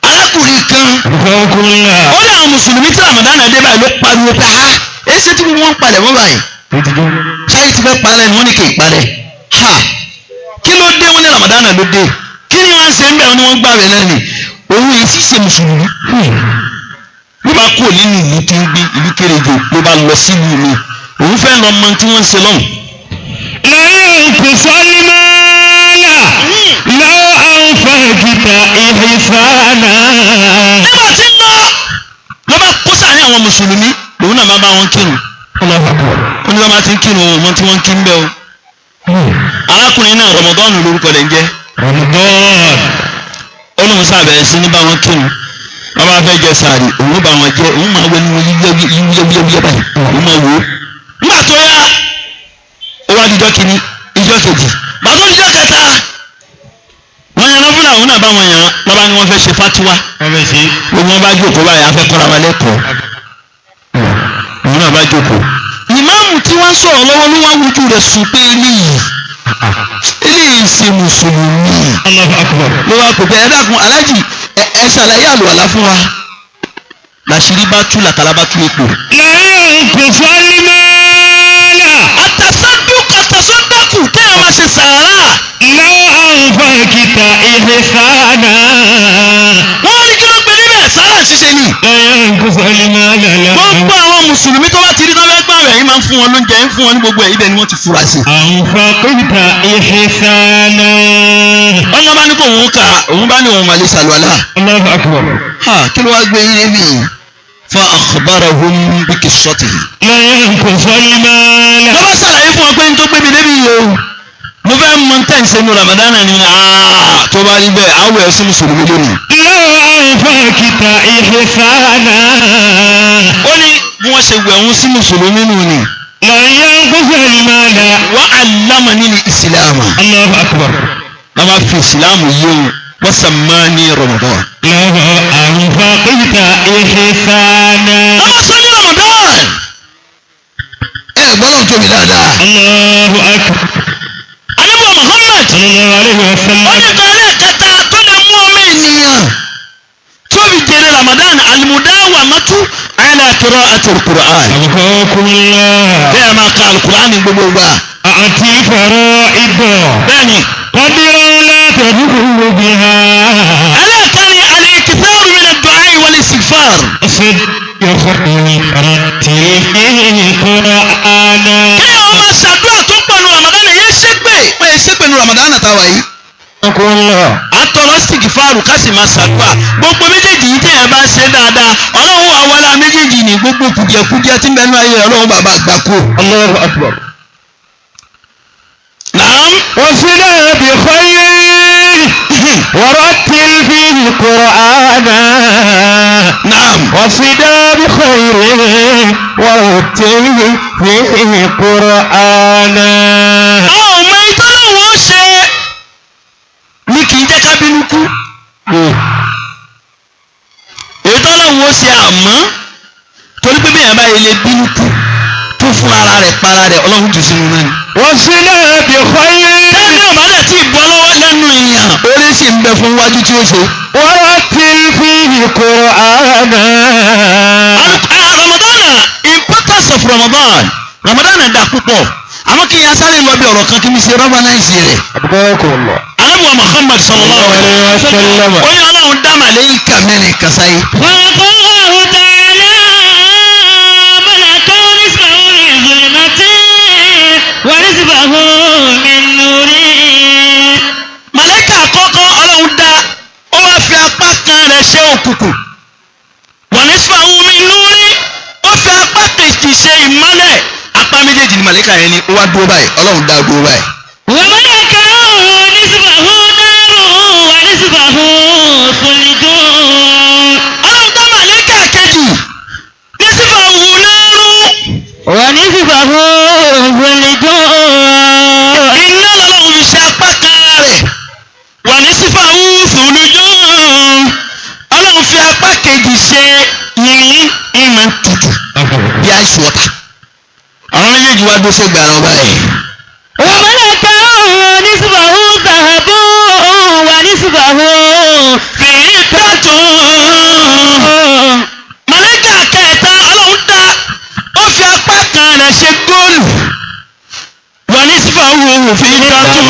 arákùnrin kan أبقاكم الله. ó ní àwọn mùsùlùmí tí Ramadan dé báyìí ló pariwo pé èsì tí wọ́n ń palẹ̀ wọ́n báyìí ṣáyé ti fẹ́ parẹ́ ni wọ́n ní kì í parẹ́ kí ló dé wọ́n ní Ramadan ló dé kí ni wọ́n ń ṣe ń bẹ̀ wọ́n ní wọ́n gbààwẹ̀ náà ni òun yìí sì ṣe mùsùlùmí ló bá kúrò nínú ìlú tí ń gbé ìlú kéréje ló bá lọ sílùú mi òun fẹ́ lọ mọ tí wọ́n ń ṣe lọ́hùn. لا ينقص المال لو أنفقت إحسانا. nígbà tí ń lọ ló bá kó sàárín àwọn mùsùlùmí lòun náà máa bá wọn kírun الله أكبر. ó ní wọ́n máa ti ń kírun òun mọ tí wọ́n ń kí ń bẹ́ o. arákùnrin náà Ramadan lórúkọ rẹ̀ ń jẹ́ رمضان. ó lóun sábẹ̀ sí ní bá wọn kírun wọ́n bá fẹ́ jẹ sàárì òun bá wọn jẹ òun máa wẹ nínú yíyẹ́wíyẹ́ báyìí òun máa wò ó. nígbà tó yá ó wá dijọ́ kìíní ijọ́ kejì bàtó dijọ́ kẹta wọ́n yan fúnra òun náà bá wọn yàn lọ́ba ni wọ́n fẹ́ ṣe fatiwa gbogbo wọn bá jókòó báyìí afẹ́ kọ́ra wa lẹ́kọ̀ọ́ òun náà bá jókòó. ìmáàmù tí wọ́n sọ̀rọ̀ lọ́wọ́ ló wá wojú rẹ̀ sùn pé eléyìí ṣe mùsùlùmí. الله أكبر. ló wá pè pé ẹ dákun aláàjì ẹ ṣàlàyé àlùwàlá fún wa làṣírí bá tú làkàlà bá tú epo. لا ينقص المال àtàsọ́dàkù kéèyàn máa ṣe sàárà. لو أنفقت إحسانا. wọ́n rí kí ló gbé níbẹ̀ sàárà ṣíṣe ni. لا ينقص المال gbogbo àwọn mùsùlùmí tó bá ti rí tó fẹ́ gbààwẹ̀ yìí máa ń fún wọn lóúnjẹ ń fún wọn ní gbogbo ẹ̀ ibẹ̀ ni wọ́n ti fura sí. أنفقت إحسانا. ọ̀nà bá ní kó òun kà òun bá ní òun màlẹ́ sàlùwàlà. الله أكبر. kí ló wá gbé yín níbí fa akhbarahum bi qissatihi. لا ينقص المال. ló bá ṣàlàyé fún wọn pé n tó gbé mi débi yìí o mo fẹ́ mọ tẹ́ǹsì ní Ramadan ni tó bá rí bẹ́ẹ̀ àwọ̀ ẹ̀ sí mùsùlùmí lónìí. لو أنفقت إحسانا. ó ní bí wọ́n ṣe wẹ̀ wọ́n sí mùsùlùmí nù ni. لا ينقص المال. wa allamani al-islam. الله أكبر. wọ́n bá fi ìsìlámù yé o wọ́n sammani Ramadan. لو أنفقت إحسانا. wọ́n bá sọ ní Ramadan. ẹ gbọ́dọ̀ tóbi dáadáa. الله أكبر. Ànábì Muhammad. صلى الله عليه وسلم. ó ní bẹ̀rẹ̀ kẹta tó lè mú ọmọ ènìyàn tóbi jèrè Ramadan al-mudawamatu ala qira'ati al-Qur'an. أبقاكم الله. bẹ́ẹ̀ máa ka al-Qur'an ní gbogbo gbà. أعطي فرائض bẹ́ẹ̀ni قدرا لا تدخل بها. ẹlẹ́ẹ̀kẹ́ni al-iktharu min ad-du'a wal-istighfar. صد يخرج رتل فيه قرآنا. kéèyàn máa ṣàdúrà tó pẹ̀lú Ramadan yẹn ṣépè. wọ́n yẹ ṣépè ní Ramadan táwa yìí. أبقاكم الله. àtọ̀rọ̀ wá sìgìfàrù ká sì máa ṣàdúrà gbogbo méjèèjì yìí téèyàn bá ṣe dáadáa ọlọ́run wà wọlé méjèèjì ní gbogbo kùdìẹ̀kùdìẹ̀ tí ń bẹ nínú ayé ọlọ́run bàbá àgbà kú. Allahu akbar. Naam. وصلنا بخير ورتل فيه قرآنا. Naam. وصلنا بخير ورتل فيه قرآنا. àwọn ọmọ ìtọ́lọ́wọ́ ṣe ní kì í jẹ́ ká bínú kú. ìtọ́lọ́wọ́ ṣe àmọ́ torí pé bẹ́ẹ̀ báyìí lè bínú kú tó fún ara rẹ̀ para rẹ̀ ọlọ́run jù sínú náà ni. وصلنا بخير. tẹ́lẹ̀ ọ̀bá dẹ̀ tí ì bọ́ lọ́wọ́ lẹ́nu ìyàn orí sì ń bẹ fún wájú tí ó ṣe. ورتل فيه قرآنا. Ramadana, importance of Ramadan. Ramadan dà púpọ̀ àmọ́ kí n yà sáré lọ bí ọ̀rọ̀ kan kí n ṣe rọ́bánáìsì rẹ̀. أبقاكم الله. Ànábì Muhammad sallallahu alaihi wasallam ó ní ọlọ́run dá màlẹ́yìká mẹ́rin kàsáyé. فقاه تعالى ملكا نصفه من ظلمة ونصفه من نور. Màlẹ́kà àkọ́kọ́ ọlọ́run dá ó wá fi apá kan rẹ̀ ṣe òkùnkùn. Wa nisfahu min nuri ó fi apá kejì ṣe ìmọ́lẹ̀. Apá méjèèjì ni màlẹ́kà yẹn ni ó wá dúró báyìí ọlọ́run dá dúró báyìí. وملكا نصفه نار ونصفه خلد. Ọlọ́run dá màlẹ́kà kejì nisfahu naru. ونصفه خلد. Iná lọ́lọ́run fi ṣe apá kan rẹ̀. Wa nisfahu thulujun. Ọlọ́run fi apá kejì ṣe yìnyín ìmọ̀ tutù bí ice water. Àwọn méjèèjì wá dó sẹ́gbẹ̀ẹ́ ara ọba yẹn. وملكا نصفه ذهب ونصفه فضة. Màlẹ́kà kẹta ọlọ́run dá ó fi apá kan rẹ̀ ṣe góòlù. Wa nisfahu fiddatun.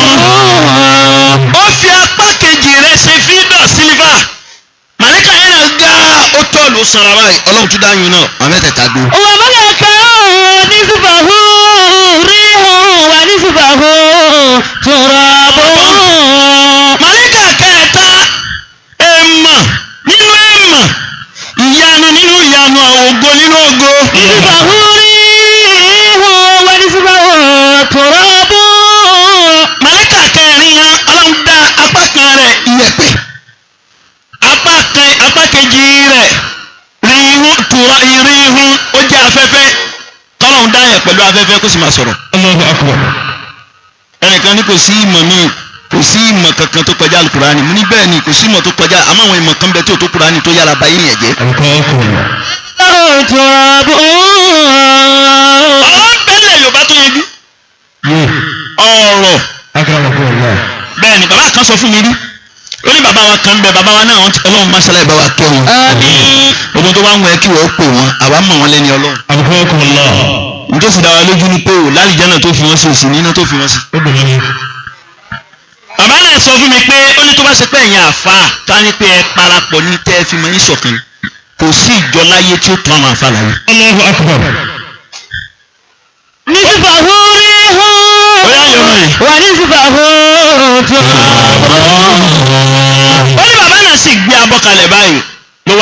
Ó fi apá kejì rẹ̀ ṣe fídọ̀ sílífà. Màlẹ́kà yẹn náà ga ó tọ́ọ̀lù sanra báyìí ọlọ́run tún dáyún náà àmẹ́tẹ̀ẹ̀ta dó. وملكا نصفه ريح ونصفه تراب. Màlẹ́kà kẹta èèmọ̀ nínú èèmọ̀ ìyanu nínú ìyanu ògo nínú ògo. نصفه ريح ونصفه تراب. Màlẹ́kà kẹrin yan ọlọ́run dá apá kan rẹ̀ iyẹ̀pẹ̀ apá kejì rẹ̀ rihun ó jẹ́ afẹ́fẹ́ kọ́lọ́run dá yẹn pẹ̀lú afẹ́fẹ́ kó sì máa sọ̀rọ̀. Allahu akbar. ẹnìkan ní kò sí ìmọ̀ míì kò sí ìmọ̀ kankan tó kọjá alukurani mo ní bẹ́ẹ̀ ni kò sí ìmọ̀ tó kọjá àmọ́ àwọn ìmọ̀ kan bẹ tí ò tó kurani tó yára báyìí yẹn jẹ́. أبقاكم الله. تراب. ọ̀rọ̀ ń bẹ́lẹ̀ Yorùbá tó yẹjú ọ̀rọ̀ أكرمكم الله. bẹ́ẹ̀ ni bàbá kan sọ fún mi rí ó ní bàbá wa kan bẹ bàbá wa náà ọlọ́run máṣálá ìbá wa kẹ́ wọn. آمين. gbogbo tó bá ń wọ ẹ kí wọ́n pè wọ́n àwa mọ̀ wọ́n lẹ́ni ọlọ́run. أبقاكم الله. nítorí sì dá wa lójú ní pé o lálìjáná tó fi wọ́n sí òsì nínú tó fi wọ́n sí. ادعي. bàbá náà sọ fún mi pé ó ní tó bá ṣe pé ẹ̀yin àfa ká ní pé ẹ parapọ̀ ní tẹ́ ẹ fi mọ yín ṣọ̀kan kò sí ìjọ láyé tí ó tún àwọn àfa láyé. الله أكبر. نصفه ريح Oya yọrọ yìí. ونصفه تراب. ó ní bàbá náà sì gbé abọ́ kalẹ̀ báyìí ló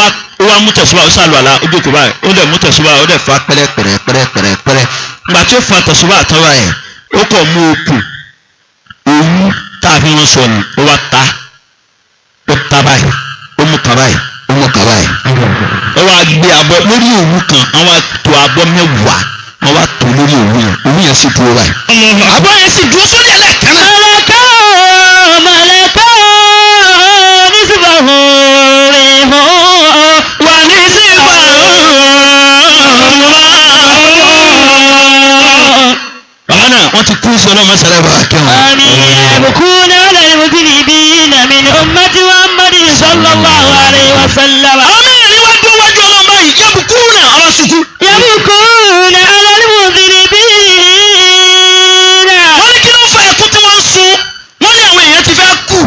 wá mú tẹ̀síwá ó sàlù àlá ó jókòó báyìí ó dẹ̀ mú tẹ̀síwá ó dẹ̀ fa pẹ́rẹ́pẹ́rẹ́ gbà tí ó fa tẹ̀síwá àtọ́wá yẹn ó kọ̀ mú okùn òwú tá a fi wọn sọ ni ó wá ta ó ta báyìí ó mú ka báyìí ó mú ka báyìí ó wá gbé abọ́ lórí òwú kan àwọn wá tó abọ́ mẹ́wàá wọ́n wá tó lórí òwú yẹn sì dúró báyìí abọ́ yẹn sì dúró sórí ẹlẹ́ẹ̀kan náà. ملكا نصفه ريح bàbá náà wọ́n ti kú sí ọlọ́mọ sẹ́lẹ̀ bá kẹ́wọ̀n. آمين. يبكون على المذنبين من أمة محمد صلى الله عليه وسلم. àwọn mẹ́rin wá dúró wájú ọlọ́mọ yìí yẹ́bùkú náà ọ̀rọ̀ sùkú. يبكون على المذنبين. wọ́n ní kí ló ń fa ẹkún tí wọ́n ń sun wọ́n ní àwọn èèyàn ti fẹ́ kú.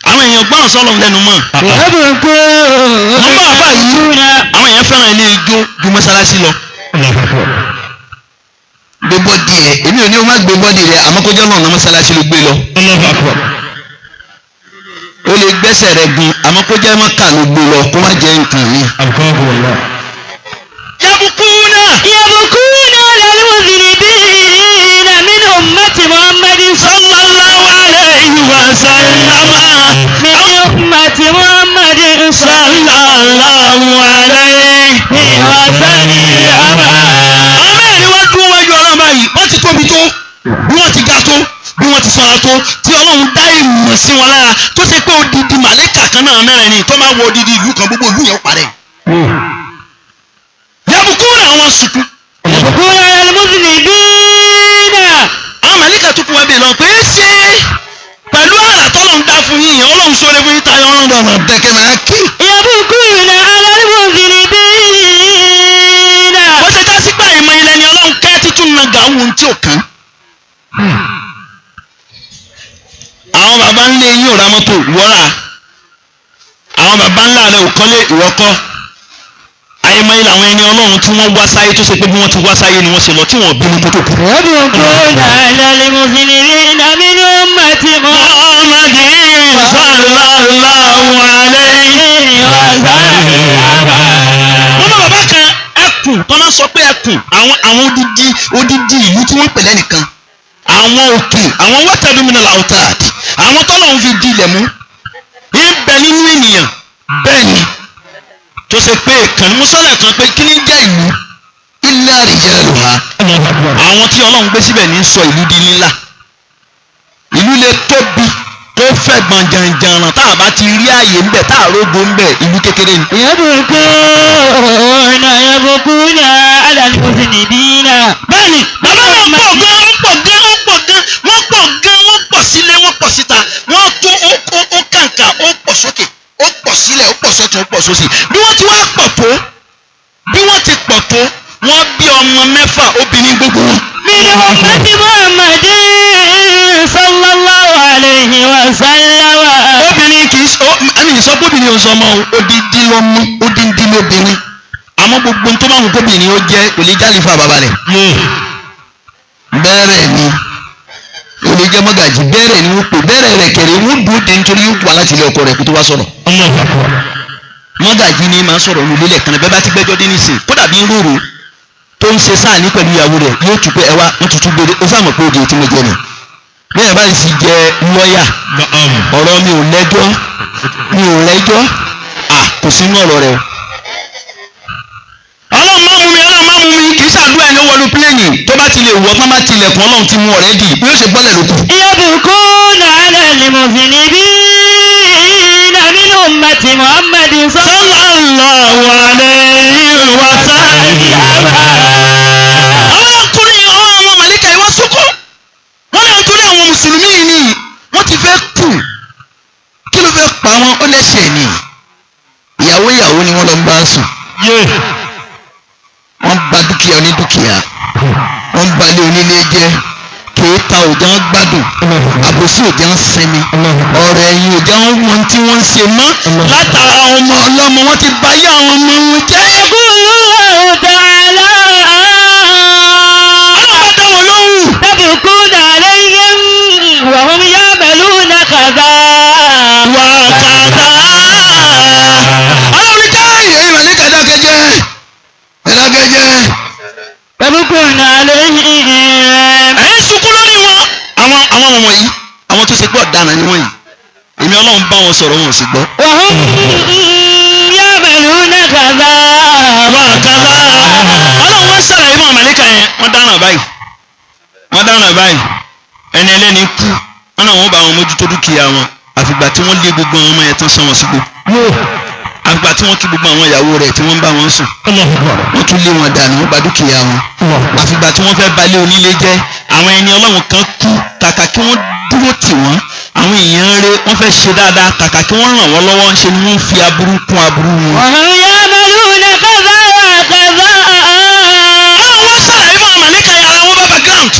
àwọn èèyàn gbọ́n sọ́lọ̀ lẹ́nu mọ́. يبكون. wọ́n bá àbá yìí àwọn èèyàn fẹ́ràn ilé ijó ju mọ́sálásí lọ. gbé bọ́dì ẹ̀ èmi ò ní o má gbé bọ́dì rẹ̀ àmọ́ kó jọ́ náà mọ́sálásí ló gbé lọ. lẹ́sẹ̀ rẹ̀ gun àmọ́ kó jẹ́ mọ́kà ló gbé lọ kó má jẹ́ nǹkan mi. yabukuna lilmuzinibina min ummati Muhammadin sallallahu alayhi wa sallama. min ummati Muhammadin sallallahu alayhi wa sallama. àwọn mẹ́rin wá dúró wájú ọlọ́run báyìí wọ́n ti tóbi tó bí wọ́n ti ga tó bí wọ́n ti sanra tó tí ọlọ́run dá ìmọ̀ sí wọn lára tó ṣe pé odidi màlẹ́kà kan náà mẹ́rin ni tó máa wọ odidi ìlú kan gbogbo ìlú yẹn ó parẹ́. yabukuna àwọn sùkú. yabukuna lilmuzinibina. àwọn màlẹ́kà tó kú wá bẹ̀ lọ pé ṣé pẹ̀lú àrà tọ́lọ́run dá fún yín ọlọ́run sọ̀rọ̀ fún yín tayọ ọlọ́run bàbá dẹ́kẹ́ máa kí. yabukuna lilmuzinibina. ó ṣe ká sí pé àìmọ̀ ilẹ̀ ni ọlọ́run kẹ́ títún na gàáwù tí ò kán. àwọn baba ńlẹ yín ò ra mọ́tò ìwọ́ra àwọn baba ńlá rẹ ò kọ́lé ìwọ́kọ́ àìmọ̀ ilẹ̀ àwọn ẹni ọlọ́run tí wọ́n wá sáyé tó ṣe pé bí wọ́n ti wá sáyé ni wọ́n ṣe lọ tí wọ́n bínú tó tó kù. yabukuna lilmuzinibina min ummati Muhammadin sallallahu alayhi wa sallam. wọ́n bá bàbá kan ẹkùn tó máa sọ pé ẹkùn àwọn odidi ìlú tí wọ́n pè lẹ́nìkan àwọn òkè àwọn wọ́tẹ̀dúnmínà làwùtàdì àwọn tọ́lọ́run fi di ilẹ̀ mú ń bẹ nínú ènìyàn bẹ́ẹ̀ ni tó ṣe pé ìkànnì mùsọ́lẹ̀ kan pé kí ni jẹ́ ìlú ilé àríyànjú ha àwọn tí ọlọ́run gbé síbẹ̀ ní sọ ìlú di ńlá ìlú lè tóbi tó fẹ̀ gbọ̀n jàǹjàǹràn tá a bá ti rí ààyè ńbẹ̀ tá a rógbó ńbẹ̀ ìlú kékeré ni. yabukuna ala lilmuzinibina. bẹ́ẹ̀ni bàbá náà pọ̀ gan wọ́n pọ̀ sílé wọ́n pọ̀ síta wọ́n tó ó kàǹkà ó pọ̀ sókè ó pọ̀ sílẹ̀ ó pọ̀ sọ́tún ó pọ̀ sósì bí wọ́n ti wá pọ̀ tó wọ́n bí ọmọ mẹ́fà obìnrin gbogbo wọn. min ummati Muhammadin sallallahu alayhi wa sallam. obìnrin kì í sọ pé obìnrin ò sọ ọmọ odindi lọ́mú odindi lóbìnrin àmọ́ gbogbo tó máa ń kóbìnrin ó jẹ́ kò lè jáde fún àbábá rẹ̀. bẹ́ẹ̀rẹ̀ ni ó lè jẹ́ mọ́gàjì bẹ́ẹ̀rẹ̀ ni wọ́n pè bẹ́ẹ̀rẹ̀ rẹ̀ kẹ̀rẹ̀ wọ́n dúró de nítorí yóò wà láti ilé ọkọ rẹ̀ kó tó wá sọ̀rọ̀. mọ́gàjì ni máa ń sọ̀rọ̀ ní ilé kan bẹ́ẹ̀ bá ti gbẹ́jọ́ dé nísìn kódà bí ń rúru tó ń ṣe sáà ní pẹ̀lú ìyàwó rẹ̀ yóò tún pé ẹwà ń tutù gbére ó sàmọ̀ pé oge tí mo jẹ nù. bí ẹ bá sì jẹ lọ́ọ̀yà ọ̀rọ̀ mi ò lẹ́jọ́ kò sínú ọ̀rọ̀ rẹ̀ o. ọlọ́run má mú mi kì í ṣàdúrà ẹni ó wọlé pílẹ̀nì tó bá ti lè wọ́ pọ́n bá tilẹ̀kùn ọlọ́run ti mú ọ̀rẹ́ dì bí ó ṣe gbọ́lẹ̀ lókù. yabukuna ala lilmuzinibina min ummati Muhammadin sallallahu alayhi wa sallam. àwọn ọkùnrin àwọn màlíkà yìí wọ́n sunkún wọ́n lè nítorí àwọn mùsùlùmí yìí ni wọ́n ti fẹ́ kú kí ló fẹ́ pa wọn ó lẹ́sẹ̀ ni ìyàwó ni wọ́n lọ ń bá sùn wọ́n bà dúkìá onídúkìá wọ́n balẹ̀ onílé jẹ́ kéèta òjá ń gbádùn àbòsí òjá ń sinmi ọ̀rọ̀ ẹ̀yìn òjá ń wọn tí wọ́n ń ṣe mọ́ látara ọmọ ọlọ́mọ wọ́n ti bà yé àwọn ọmọ wọn jẹ́. Allahu ta'ala. ọlọ́pàá dá wọn lóhùn. yabukuna alayhim wa hum ya'maluna kaza. wà á kàdá. ọlọ́run ká èyí màlíkà dákẹ́jẹ́ ẹ̀dákẹ́jẹ́. yabukuna alayhim. ẹ̀yin sunkún lórí wọn. àwọn ọmọ yìí àwọn tó ṣe pé ọ̀daràn ni wọ́n yìí èmi ọlọ́run bá wọn sọ̀rọ̀ wọn ò sì gbọ́. wa hum ya'maluna kaza. wà á kàdá. ọlọ́run wọ́n ṣàlàyé fún àmàlíkà yẹn wọ́n dáràn báyìí ẹni ẹlẹ́ni kú wọn náà wọ́n bá wọn mójútó dúkìá wọn àfìgbà tí wọ́n lé gbogbo àwọn ọmọ yẹn tán sán wọn sígbó àfìgbà tí wọ́n kí gbogbo àwọn ìyàwó rẹ̀ tí wọ́n ń bá wọn sùn wọ́n tún lé wọn dànù wọ́n bà dúkìá wọn àfìgbà tí wọ́n fẹ́ balẹ̀ onílé jẹ́ àwọn ẹni ọlọ́run kan kú kàkà kí wọ́n dúró tì wọ́n àwọn èèyàn rẹ̀ wọ́n fẹ́ ṣe dáadáa kàkà kí wọ́n ràn wọ́n lọ́wọ́ ṣe ni wọ́n fi aburú kún aburú wọn. wa hum ya'maluna kaza wa kaza. àwọn sàlàyé fún àmàlíkà yàrá wọn bá background.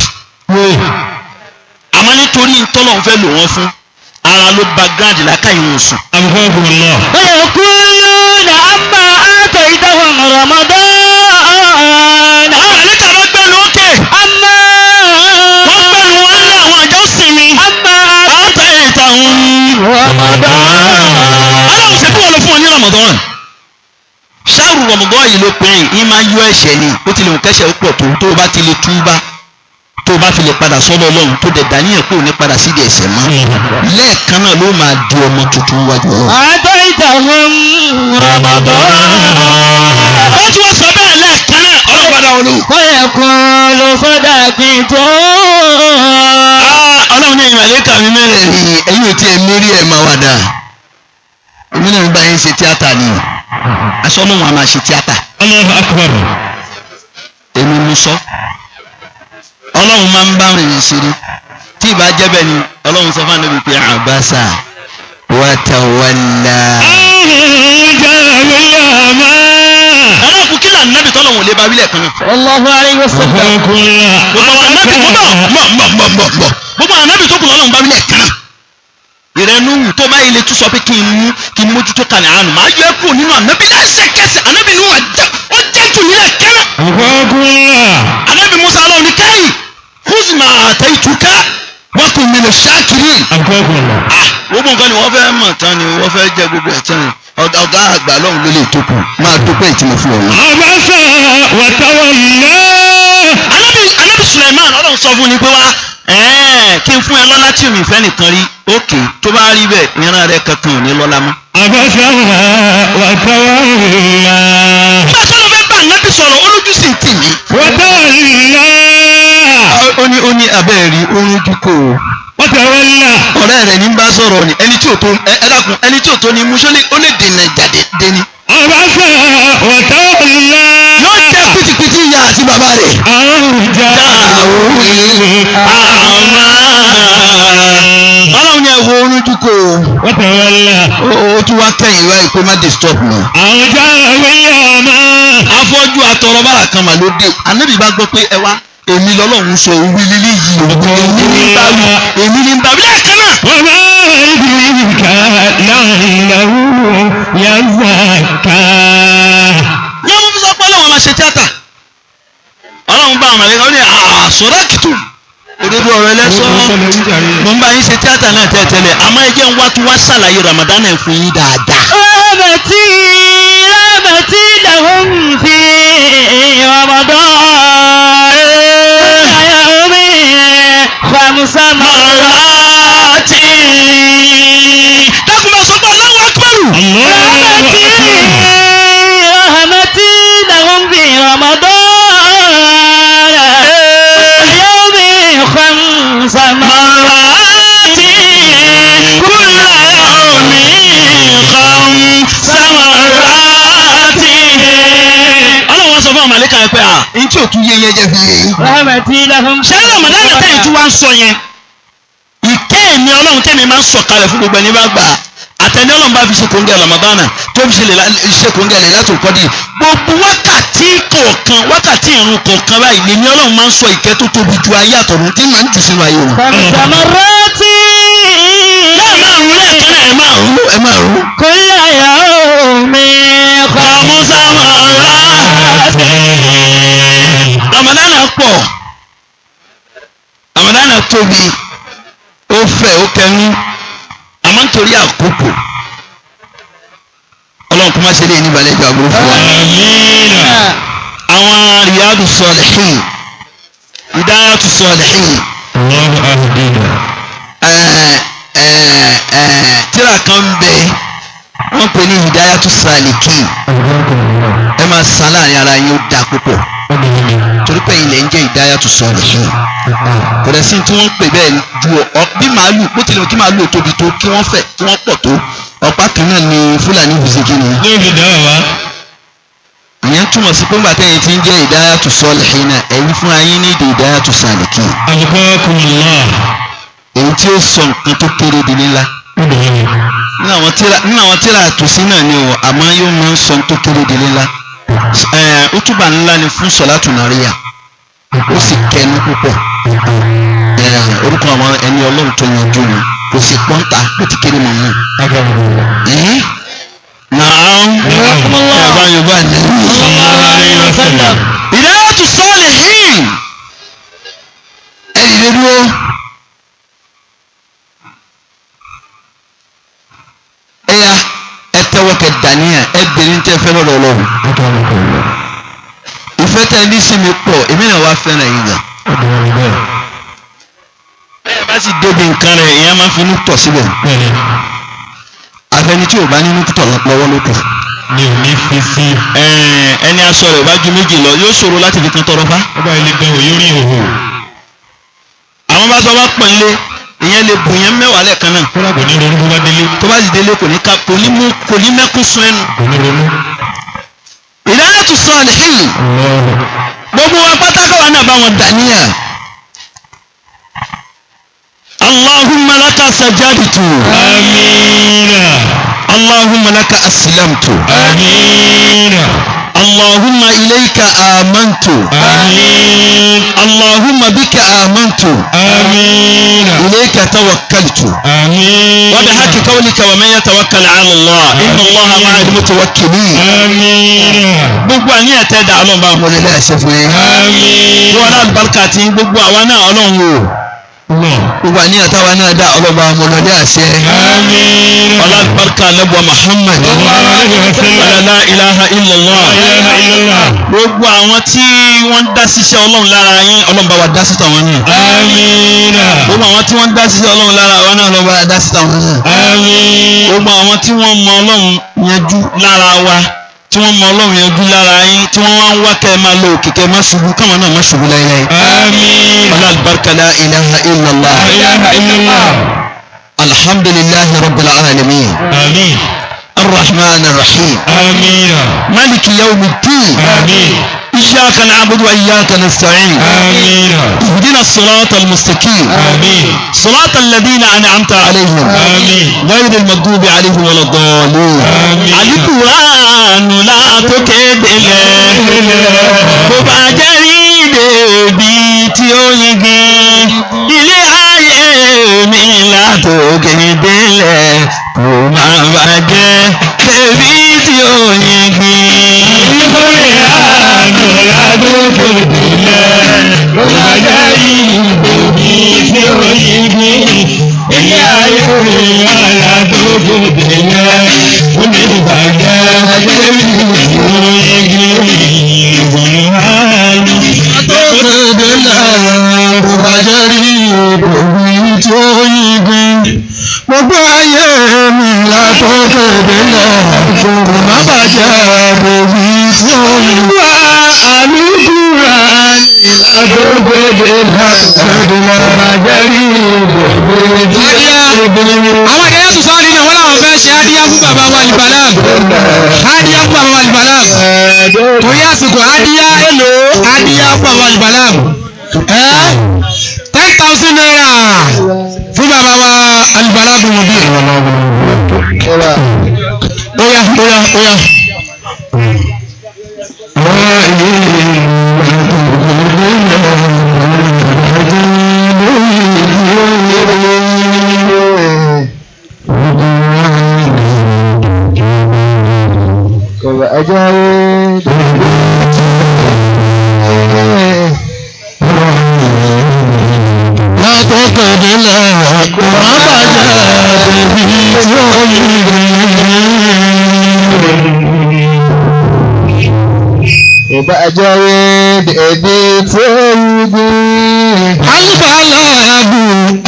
àmọ́ nítorí ntọ́lọ̀ ń fẹ́ lò wọ́n fún ara ló background lákàyè wọn sùn. wa yaquluna amma ataytahum Ramadan. àwọn àmàlíkà bá gbẹ̀lú òkè amma. wọ́n gbẹ̀lú wọn lé àwọn àjọ sinmi. amma àtẹ̀yìntàn Ramadan. Ramadan yìí ló pè é yìí máa yọ ẹ̀ṣẹ̀ ni ó ti lè mú kẹ́ṣẹ̀ ó pọ̀ tó o bá ti lè túbá tó o bá fi lè padà sọ́dọ̀ Ọlọ́run tó dẹ̀ dàníyàn pé ò ní padà sídìí ẹ̀ṣẹ̀ mọ́ lẹ́ẹ̀kan náà ló máa di ọmọ tuntun wájú Ọlọ́run. àtọ́ìtàhùn Ramadan. ó tún wọ́n sọ bẹ́ẹ̀ lẹ́ẹ̀kan náà Ọlọ́run padà wọlé. kọ́yẹ̀kùn ló sọ́dà kí n tó. Ọlọ́run ní ìmàlẹ́kà mi mẹ́rẹ̀ẹ̀rin ẹ̀yin ò tiẹ̀ mérí ẹ̀ máa wà dáa èmi náà ń bá yín ṣe tíátà ni aṣọ náà wọn a máa ṣe tíátà. Allahu akbar. èmi mú sọ Ọlọ́run máa ń bá rìn ṣeré tí ìbá jẹ́ bẹ́ẹ̀ ni Ọlọ́run sọ fún ànábì pé àbáṣà wàtàwálà. ọlọ́run kí là nábì tọ́lọ̀ wọn lè bá wílẹ̀ kan náà. Allahu alayhi wa sallam. gbogbo àwọn ànábì gbogbo àwọn ànábì tó kù lọ́lọ́run bá wílẹ̀ kan náà. ìrẹ́nu tó bá ilé tún sọ pé kí n mójútó kalẹ̀ àánú máa yọ ẹ́ kúrò nínú ànábì lẹ́sẹ̀kẹsẹ̀ ànábì ni ó jẹ́ jù nílẹ̀ kan náà. ànábì Musa ọlọ́run ní káyì kúzìmà àtẹ̀yìtúká wọ́n kò mílò ṣáàkiri. gbogbo nǹkan ni wọ́n fẹ́ mọ̀ tán ni wọ́n fẹ́ jẹ́ gbogbo ẹ̀ tán ni ọ̀gá àgbà lọ́hùn ló lè tó kù máa dúpẹ́ ìtìmọ̀ fún ọ̀hún. Abasa wa tawalla. Ànábì Suleiman ọlọ́run sọ fún ni pé wá kí n fún ẹ lọ́lá tí mi fẹ́ nìkan rí òkè tó bá rí bẹ́ẹ̀ ìran rẹ kankan ò ní lọ́lá mọ́. Abasa wa tawalla. bá a sọ̀rọ̀ fẹ́ bá ànábì sọ̀rọ̀ olójú sì ń tì mí. Wa tawalla. ó ní abẹ́ẹ̀rí orun dúkò Wa tawalla. ọ̀rẹ́ rẹ̀ ní bá sọ̀rọ̀ ni ẹni tí ò tó dákun ẹni tí ò tó ní mú ó lè dènà jáde dé ni. Abasa wa tawalla. yóò jẹ́ pìtìpìtì ìyá àti bàbá rẹ̀. ọlọ́run ni ẹ̀wọ̀ orun dúkò Wa tawalla. ó tún wá kẹ́yìn wá ìpè má disturb mọ́. afọ́jú àtọ̀rọ̀ bára kan mà ló dé ànábì bá gbọ́ pé ẹ wá èmi lọ́lọ́run sọ òwú lílé yìí èmi ní bá wí lẹ́ẹ̀kan náà. وما يدريك لعله يزكى. ní ọmọ fúnṣọ pé ọlọ́run máa ṣe tíátà ọlọ́run bá àwọn àlejò ní àṣọrọ́ kìtù òdodo ọ̀rọ̀ ẹlẹ́sọ́ mo ń bá yín ṣe tíátà náà tẹ́tẹ́lẹ̀ àmọ́ ẹ jẹ́ ń wá tún wá ṣàlàyé Ramadan ẹ̀ fún yín dáadáa. رحمتي لهم في رمضان يوم 5 مرات. dákun máa sọ pé Allahu Akbar. رحمتي لهم في رمضان يوم 5 مرات كل يوم 5 مرات. ọlọ́run wá sọ fún àwọn àlékà ẹ pé n tí ò tún yé yẹn jẹ́ fi yé yín. رحمتي لهم. ṣé Ramadan tẹ̀yìn tí wàá ń sọ yẹn ìkẹ́ ẹ̀mí ọlọ́run tẹ̀mí máa ń sọ̀kalẹ̀ fún gbogbo ẹni bá gbà á àtẹni ọlọ́run bá fi ṣe kóńgẹ́ Ramadan tó fi ṣe kóńgẹ́ Lailatul Qadr gbogbo wákàtí kọ̀ọ̀kan wákàtí ìrun kọ̀ọ̀kan báyìí lèmi ọlọ́run máa ń sọ ìkẹ́ tó tóbi ju ayé àtọ̀run tí màá ń jù sínú ayé wọn. 5 مرات ẹ máa rú. كل يوم 5 مرات. Ramadan pọ̀ Ramadan tóbi ó fẹ̀ ó kẹnu àmọ́ nítorí àkókò ọlọ́run kò má ṣe lè ní balẹ̀ ìjọ àbúrò fún wa. àwọn Riyadu Salihin Hidayatu Salihin tíra kan ń bẹ wọ́n pè ní Hidayatu Salikin ẹ máa san láàrin ara yín ó dáa púpọ̀ torí pé ilẹ̀ ń jẹ́ Hidayatu Salihin kò dẹ̀ sí tí wọ́n ń pè bẹ́ẹ̀ ju bí màálù bó tilẹ̀ kí màálù tóbi tó kí wọ́n fẹ̀ kí wọ́n pọ̀ tó ọ̀pá kan náà ni Fúlàní bùsíkì ni. ìyẹn túmọ̀ sí pé ńgbà tẹ́yìn tí ń jẹ́ Hidayatu Salihin náà ẹ̀yìn fún ayé ní èdè Hidayatu Salikin. èyí tí ó sọ nǹkan tó kéré di nílá. nínú àwọn tíra àtúnṣí náà ni o àmọ́ yóò máa ń sọ tó kéré di nílá. útúbà ńlá ni fún Salatu Nariya ó sì kẹnu púpọ̀ orúkọ àwọn ẹni ọlọ́run tó yanjú ni kò sì pọ́ńtà kò ti kéré mọ́ náà. Naam ẹ̀bá yorùbá ni. Hidayatu Salihin ẹ̀yìn lè dúró. ẹ̀yà ẹ tẹ́wọ́ kẹ dàníyà ẹ bèrè ní tẹ́ fẹ́ lọ́dọ̀ Ọlọ́run. ìfẹ́ tẹ́ ní sí mi pọ̀ èmi náà wá fẹ́ràn yín gan. bẹ́ẹ̀ bá sì débi nǹkan rẹ̀ èèyàn máa ń finú tọ̀ síbẹ̀. àfẹni tí ò bá nínú tọ̀ lọ́wọ́ ló kù. mi ò ní fi sí. ẹni aṣọ rẹ̀ bá ju méjì lọ yóò ṣòro láti fi kan tọrọ fá. ó bá ilé gan òye rí òhò. àwọn bá sọ wá pọ̀ nílé ìyẹn lè bùn yẹn mẹ́wàá lẹ́ẹ̀kan náà. kódà kò ní ronú bó bá délé. tó bá sì délé kò ní mẹ́kún sun ẹnu. kò ní ronú. Hidayatu Salihin gbogbo wa pátákó wa náà bá wọn dàníyà. Allahumma laka sajadtu. amiina. Allahumma laka aslamtu. amiina. Allahumma ilayka amantu. amiin. Allahumma bika amantu. amiina. ilayka tawakkaltu. amiin. وبحق قولك ومن يتوكل على الله إن الله مع المتوكلين. amiina. gbogbo àníyàn tẹ́ da ọlọ́run bá wọn lè lẹ́sẹ̀ fún yín. amiin. wọn náà bárkà tí gbogbo àwa náà ọlọ́run wò. gbogbo àníyàn táwa náà dá ọlọ́run bá wọn lè lẹ́sẹ̀. amiin. ọlọ́run bárkà lẹ́bùwà Muhammad. la ilaha illallah. gbogbo àwọn tí wọ́n dá síṣẹ́ ọlọ́run lára yín ọlọ́run bá wa dá sí tàwọn náà. amiina. gbogbo àwọn tí wọ́n dá síṣẹ́ ọlọ́run lára wa náà ọlọ́run bá wa dá sí tàwọn náà. amiin. gbogbo àwọn tí wọ́n mọ ọlọ́run yanjú lára wa tí wọ́n mọ ọlọ́run yanjú lára yín tí wọ́n wá ń wá kẹ́ ẹ máa lo òkè kẹ́ ẹ má ṣubú káwọn náà má ṣubú láéláé. amiin. ọlá albarka la ilaha illallah. la ilaha illallah. alhamdulillahi rabbil alamin. amiin. الرحمن الرحيم amiina. مالك يوم الدين amiin. إياك نعبد وإياك نستعين amiina. اهدنا الصراط المستقيم amiin. صراط الذين أنعمت عليهم amiin. غير المغضوب عليهم ولا الضالين آمين. القرآن لا تكد bó bá jẹ́ rí bèbí tí ó yege ilé ayé mi látòkè délẹ̀ kò má bàjẹ́ bèbí tí ó yege. ìkórè àánú ládùúgbò délẹ̀ ló bá jẹ́ rí bèbí tí ó yege ilé ayé mi ládùúgbò délẹ̀ ó ní ìbàjẹ́ bèbí tí ó yege ìwọ̀n àánú. Gbogbo ayé mi látòkè délẹ̀ kò má bàjẹ́ bèbí tí ó yege. Àlùkùrá ni látòkè délẹ̀ kò má bàjẹ́ bèbí tí ó yege. àwọn ìdẹ́yà tó sọ́ọ́ nínú wọn làwọn fẹ́ ṣe adíyá fún bàbá wa Al-Balam adíyá fún bàbá wa Al-Balam torí àsìkò adíyá èlò adíyá fún bàbá wa Al-Balam 10,000 naira fún bàbá wa Al-Balam mọ̀bí. Oya.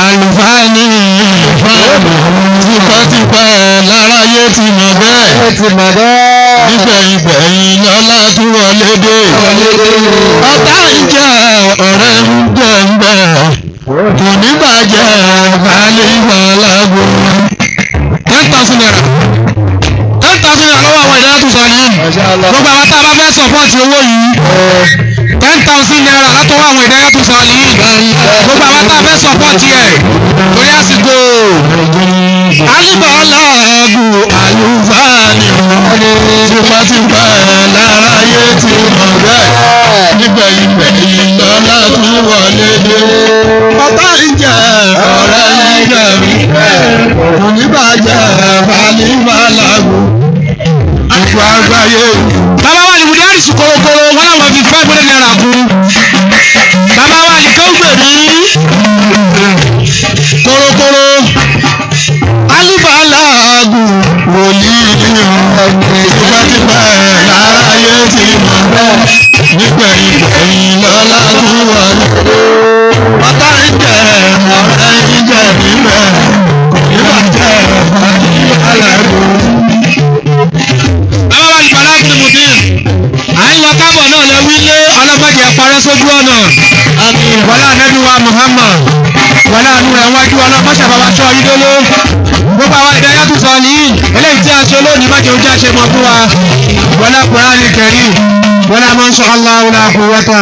Àlùfáàní tipẹ́tipẹ́ láráyé ti mọ̀ bẹ́ẹ̀. Nígbẹ̀yìngbẹ̀yìn lọ́lá tún wọlé dé. Ọ̀tá ń jẹ́ ọ̀rẹ́ ń jẹ́ ń bẹ̀. Kò ní bàjẹ́ balẹ̀ ìbàlágbó. 10,000 naira. 10,000 naira lọ́wọ́ àwọn ìdáyà tó sọ nìyí. Gbogbo àwọn tá a bá fẹ́ sọ̀pọ̀tì owó yìí. 10,000 naira látọwọ́ àwọn ìdáyà tó sọ nìyí. Gbogbo àwọn tá a fẹ́ sọ̀pọ̀tì ẹ̀ torí àsìkò. Alibalagu alufani tipẹ́tipẹ́ láráyé ti mọ̀ bẹ́ẹ̀. Nígbẹ̀yìngbẹ̀yìn lọ́lá tún wọlé dé. Ọ̀tá ń jẹ́ ọ̀rẹ́ ń jẹ́ mi. Oníbàjẹ́ balibalagu àjọ àgbáyé. Bàbá wa ni Mùdíárì sùn korokoro wọn làwọn fi 500 naira kú. Bàbá wa ni Kẹ́wùgbèmí korokoro. Alibalagu wòlíì tipẹ́tipẹ́ láráyé wọn láàánú ẹ̀ wájú ọlọ́mọṣẹ́ bàbá sọ yí dóló gbogbo àwọn ìdáyà tó sọ nìyí eléyìí tí a ṣe lónìí má jẹ́ ojú àṣẹ mọ́ fún wa wọlé Kùránì Kẹ́rímù wọlé ma sha Allah la quwwata.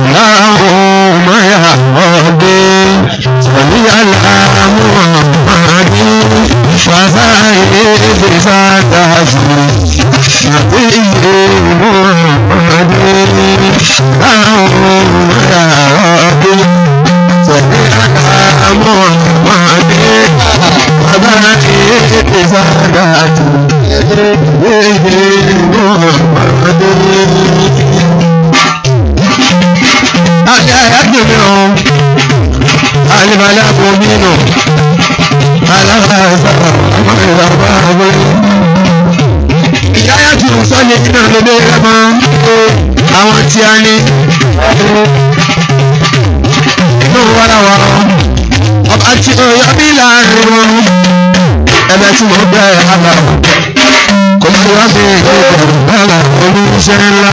Allahumma ya Rabbi salli ala Muhammadin wa sallim bi sadati nabiyyi Muhammadin. Allahumma ya Rabbi salli ala Muhammadin wa sallim bi sadati nabiyyi Muhammadin. Ayayadumiro alimalaku minu alahasa amayababo ìyáyàtú sọ́ni iná lóde ẹ̀mọ́ àwọn tí a ní inú wàláwà ọba tí ó yọ bí láàrin wọn ẹ̀bẹ̀ tí mo gbẹ àlà kò sí wá sí ìgbẹ́kọ̀ bẹ́ẹ̀ oníṣẹ́ ńlá.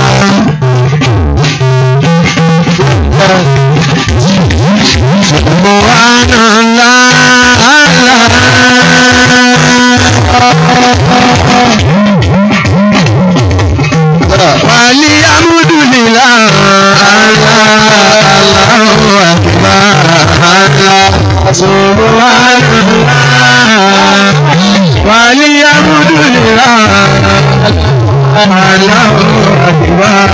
Wali amudulila Allahu akbar subhanallah wali amudulila Allahu akbar